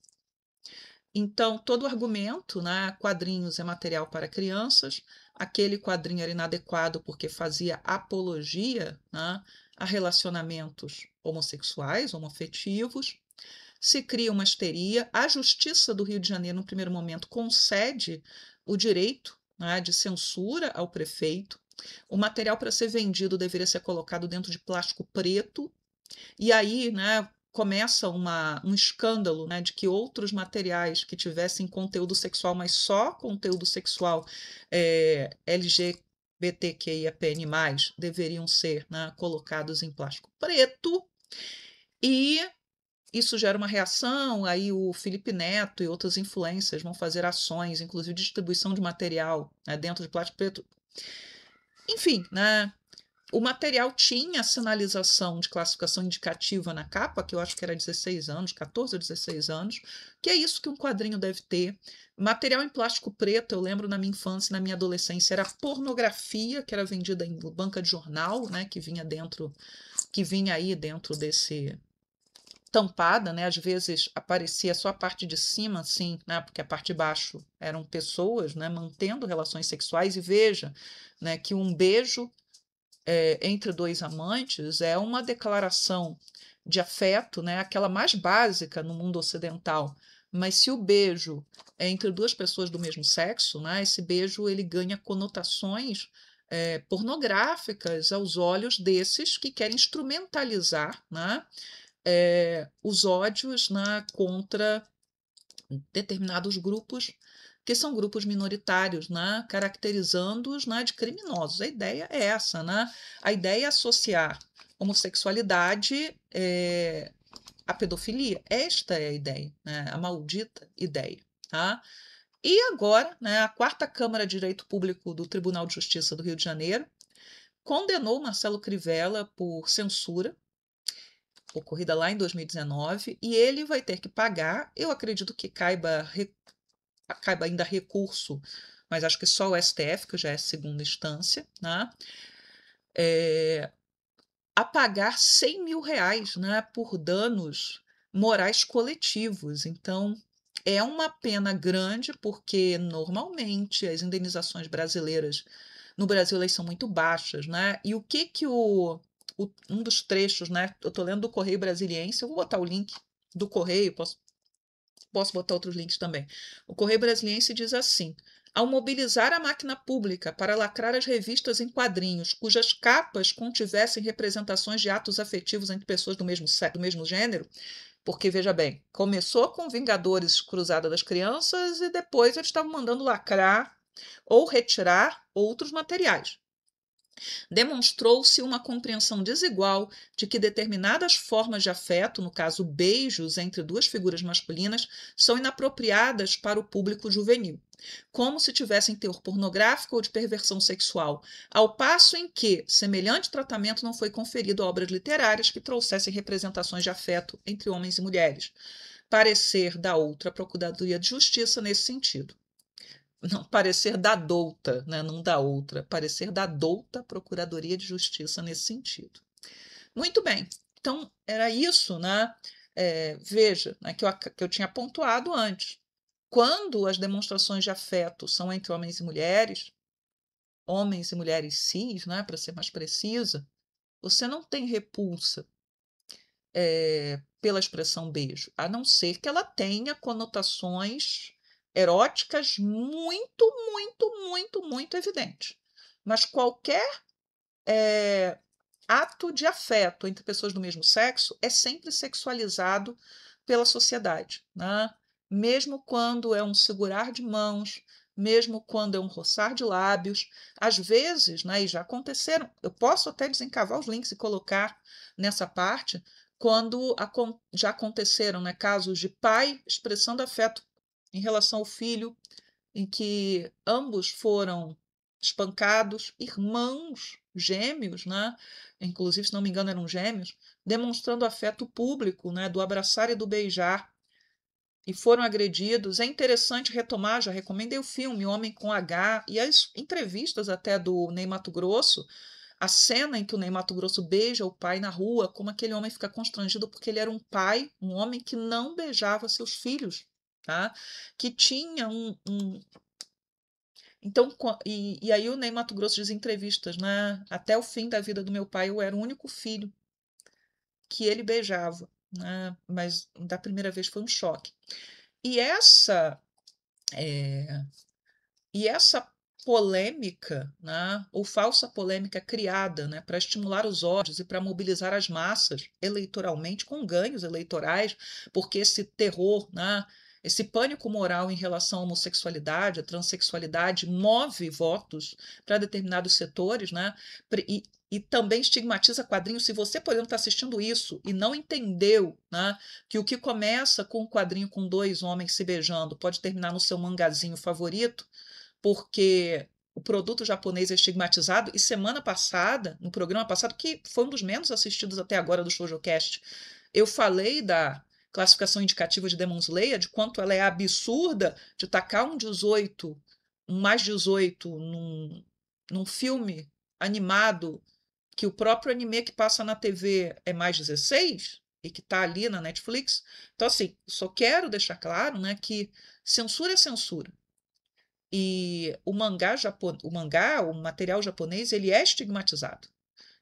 Então, todo o argumento, né, quadrinhos é material para crianças, aquele quadrinho era inadequado porque fazia apologia, né, a relacionamentos homossexuais, homoafetivos, se cria uma histeria. A Justiça do Rio de Janeiro, no primeiro momento, concede o direito, né, de censura ao prefeito. O material para ser vendido deveria ser colocado dentro de plástico preto, e aí, né, começa um escândalo, né, de que outros materiais que tivessem conteúdo sexual, mas só conteúdo sexual LGBTQIAPN+, deveriam ser, né, colocados em plástico preto. E isso gera uma reação, aí o Felipe Neto e outros influencers vão fazer ações, inclusive distribuição de material, né, dentro de plástico preto. Enfim, né, o material tinha sinalização de classificação indicativa na capa, que eu acho que era 16 anos, 14 ou 16 anos, que é isso que um quadrinho deve ter. Material em plástico preto, eu lembro na minha infância, na minha adolescência, era pornografia que era vendida em banca de jornal, né, que vinha aí dentro desse tampada, né? Às vezes aparecia só a parte de cima, assim, né? Porque a parte de baixo eram pessoas, né? Mantendo relações sexuais. E veja, né? Que um beijo entre 2 amantes é uma declaração de afeto, né? Aquela mais básica no mundo ocidental. Mas se o beijo é entre 2 pessoas do mesmo sexo, né? Esse beijo ele ganha conotações pornográficas aos olhos desses que querem instrumentalizar, né, os ódios, né, contra determinados grupos que são grupos minoritários, né, caracterizando-os, né, de criminosos. A ideia é essa, né? A ideia é associar homossexualidade à pedofilia. Esta é a ideia, né? A maldita ideia. Tá? E agora, né, a 4ª Câmara de Direito Público do Tribunal de Justiça do Rio de Janeiro condenou Marcelo Crivella por censura, ocorrida lá em 2019, e ele vai ter que pagar. Eu acredito que caiba ainda recurso, mas acho que só o STF, que já é segunda instância, né, a pagar R$ 100.000, né, por danos morais coletivos. Então, é uma pena grande, porque normalmente as indenizações brasileiras, no Brasil, elas são muito baixas, né? E o que que um dos trechos, né? Eu estou lendo do Correio Brasiliense, eu vou botar o link do Correio, posso botar outros links também. O Correio Brasiliense diz assim: ao mobilizar a máquina pública para lacrar as revistas em quadrinhos cujas capas contivessem representações de atos afetivos entre pessoas do mesmo gênero, porque, veja bem, começou com Vingadores Cruzada das Crianças e depois eles estavam mandando lacrar ou retirar outros materiais. Demonstrou-se uma compreensão desigual de que determinadas formas de afeto, no caso beijos entre 2 figuras masculinas, são inapropriadas para o público juvenil, como se tivessem teor pornográfico ou de perversão sexual, ao passo em que semelhante tratamento não foi conferido a obras literárias que trouxessem representações de afeto entre homens e mulheres. Parecer da outra Procuradoria de Justiça nesse sentido. Não, parecer da douta, né? Não da outra, parecer da douta Procuradoria de Justiça nesse sentido. Muito bem, então era isso, né? Veja, né, que eu tinha pontuado antes. Quando as demonstrações de afeto são entre homens e mulheres cis, né, para ser mais precisa, você não tem repulsa. pela expressão beijo, a não ser que ela tenha conotações eróticas muito, muito, muito, muito evidentes. Mas qualquer ato de afeto entre pessoas do mesmo sexo é sempre sexualizado pela sociedade, né? Mesmo quando é um segurar de mãos, mesmo quando é um roçar de lábios, às vezes, né, e já aconteceram, eu posso até desencavar os links e colocar nessa parte, quando já aconteceram, né, casos de pai expressando afeto em relação ao filho, em que ambos foram espancados, irmãos gêmeos, né? Inclusive, se não me engano, eram gêmeos, demonstrando afeto público, né? Do abraçar e do beijar, e foram agredidos. É interessante retomar, já recomendei o filme Homem com H e as entrevistas até do Ney Matogrosso, a cena em que o Ney Matogrosso beija o pai na rua, como aquele homem fica constrangido porque ele era um pai, um homem que não beijava seus filhos, tá? Que tinha então, e aí o Ney Matogrosso diz em entrevistas, né? Até o fim da vida do meu pai, eu era o único filho que ele beijava, né? Mas da primeira vez foi um choque. E é, essa polêmica, né, ou falsa polêmica criada, né, para estimular os ódios e para mobilizar as massas eleitoralmente com ganhos eleitorais, porque esse terror, né, esse pânico moral em relação à homossexualidade, à transexualidade, move votos para determinados setores, né, e também estigmatiza quadrinhos. Se você, por exemplo, está assistindo isso e não entendeu, né, que o que começa com um quadrinho com dois homens se beijando pode terminar no seu mangazinho favorito, porque o produto japonês é estigmatizado, e semana passada, no programa passado, que foi um dos menos assistidos até agora do ShoujoCast, eu falei da classificação indicativa de Demon Slayer, de quanto ela é absurda de tacar um mais 18 num filme animado, que o próprio anime que passa na TV é mais 16 e que está ali na Netflix. Então, assim, só quero deixar claro, né, que censura é censura. E o material japonês, ele é estigmatizado.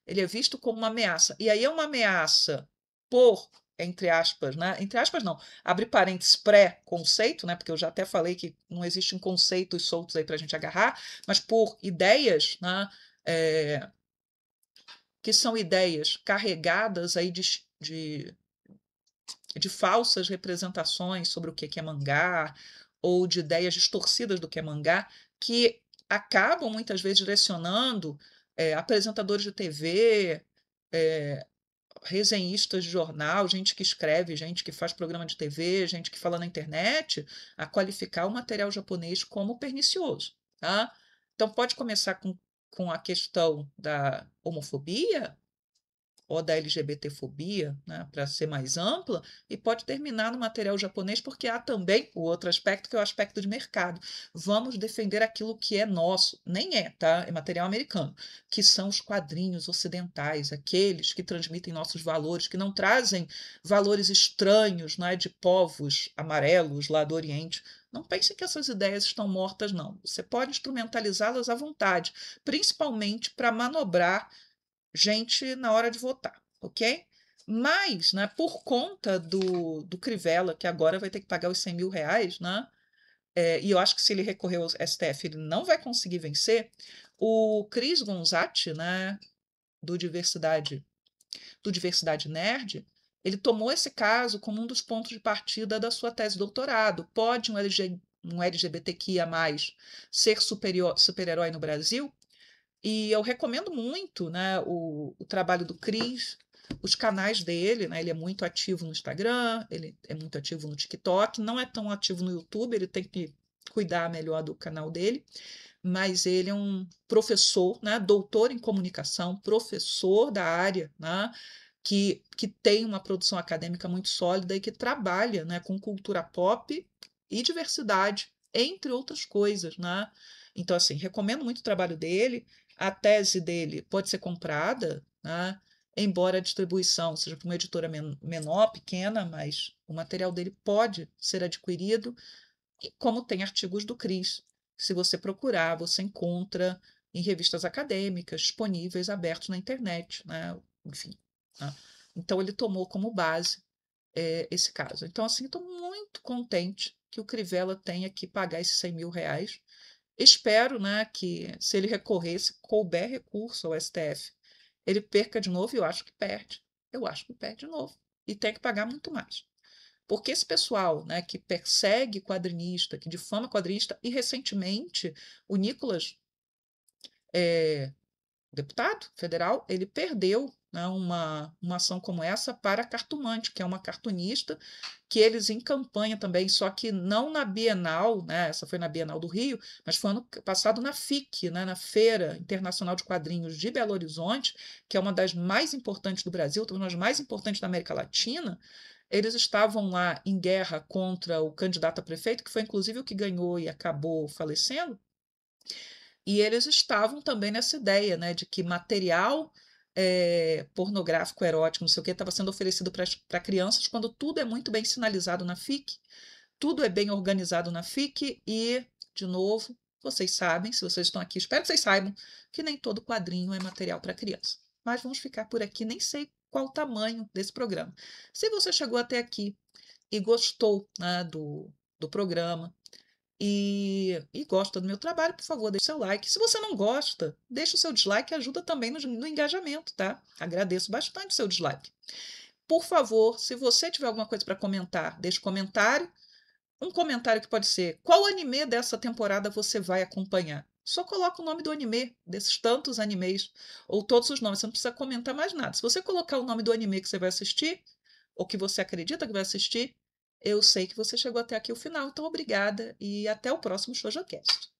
Ele é visto como uma ameaça. E aí é uma ameaça por, entre aspas, né? Entre aspas, não, abre parênteses, pré-conceito, né? Porque eu já até falei que não existem conceitos soltos aí para a gente agarrar, mas por ideias, né? É, que são ideias carregadas aí de falsas representações sobre o que é mangá, ou de ideias distorcidas do que é mangá, que acabam muitas vezes direcionando apresentadores de TV, é, resenhistas de jornal, gente que escreve, gente que faz programa de TV, gente que fala na internet, a qualificar o material japonês como pernicioso. Tá? Então, pode começar com a questão da homofobia, ou da LGBTfobia, né, para ser mais ampla, e pode terminar no material japonês, porque há também o outro aspecto, que é o aspecto de mercado. Vamos defender aquilo que é nosso, nem é, tá? É material americano, que são os quadrinhos ocidentais, aqueles que transmitem nossos valores, que não trazem valores estranhos, né, de povos amarelos lá do Oriente. Não pense que essas ideias estão mortas, não. Você pode instrumentalizá-las à vontade, principalmente para manobrar gente na hora de votar, ok? Mas, né, por conta do Crivella, que agora vai ter que pagar os 100 mil reais, né? E eu acho que se ele recorrer ao STF, ele não vai conseguir vencer. O Cris Gonzatti, né, do Diversidade, do Diversidade Nerd, ele tomou esse caso como um dos pontos de partida da sua tese de doutorado. Pode um LGBTQIA+, ser super-herói no Brasil? E eu recomendo muito, né, o trabalho do Cris, os canais dele, né, ele é muito ativo no Instagram, ele é muito ativo no TikTok, não é tão ativo no YouTube, ele tem que cuidar melhor do canal dele, mas ele é um professor, né, doutor em comunicação, professor da área, né, que tem uma produção acadêmica muito sólida e que trabalha, né, com cultura pop e diversidade, entre outras coisas, né? Então, assim, recomendo muito o trabalho dele. A tese dele pode ser comprada, né? Embora a distribuição seja para uma editora menor, pequena, mas o material dele pode ser adquirido, e como tem artigos do Cris. Se você procurar, você encontra em revistas acadêmicas disponíveis, abertos na internet, né? Enfim. Né? Então, ele tomou como base esse caso. Então, assim, estou muito contente que o Crivella tenha que pagar esses R$ 100.000. Espero, né, que se ele recorrer, se couber recurso ao STF, ele perca de novo, e eu acho que perde. Eu acho que perde de novo. E tem que pagar muito mais. Porque esse pessoal, né, que persegue quadrinista, que difama quadrinista, e recentemente o Nicolas, deputado federal, ele perdeu, né, uma ação como essa para a Cartomante, que é uma cartunista que eles em campanha também, só que não na Bienal, né, essa foi na Bienal do Rio, mas foi ano passado na FIC, né, na Feira Internacional de Quadrinhos de Belo Horizonte, que é uma das mais importantes do Brasil, uma das mais importantes da América Latina. Eles estavam lá em guerra contra o candidato a prefeito, que foi inclusive o que ganhou e acabou falecendo, e eles estavam também nessa ideia, né, de que material pornográfico, erótico, não sei o que, estava sendo oferecido para crianças, quando tudo é muito bem sinalizado na FIC, tudo é bem organizado na FIC, e, de novo, vocês sabem, se vocês estão aqui, espero que vocês saibam, que nem todo quadrinho é material para criança. Mas vamos ficar por aqui, nem sei qual o tamanho desse programa. Se você chegou até aqui e gostou, né, do programa, e gosta do meu trabalho, por favor, deixe seu like. Se você não gosta, deixe o seu dislike, ajuda também no engajamento, tá? Agradeço bastante o seu dislike. Por favor, se você tiver alguma coisa para comentar, deixe comentário. Um comentário que pode ser: qual anime dessa temporada você vai acompanhar? Só coloca o nome do anime, desses tantos animes, ou todos os nomes, você não precisa comentar mais nada. Se você colocar o nome do anime que você vai assistir, ou que você acredita que vai assistir, eu sei que você chegou até aqui o final. Então, obrigada e até o próximo ShojoCast.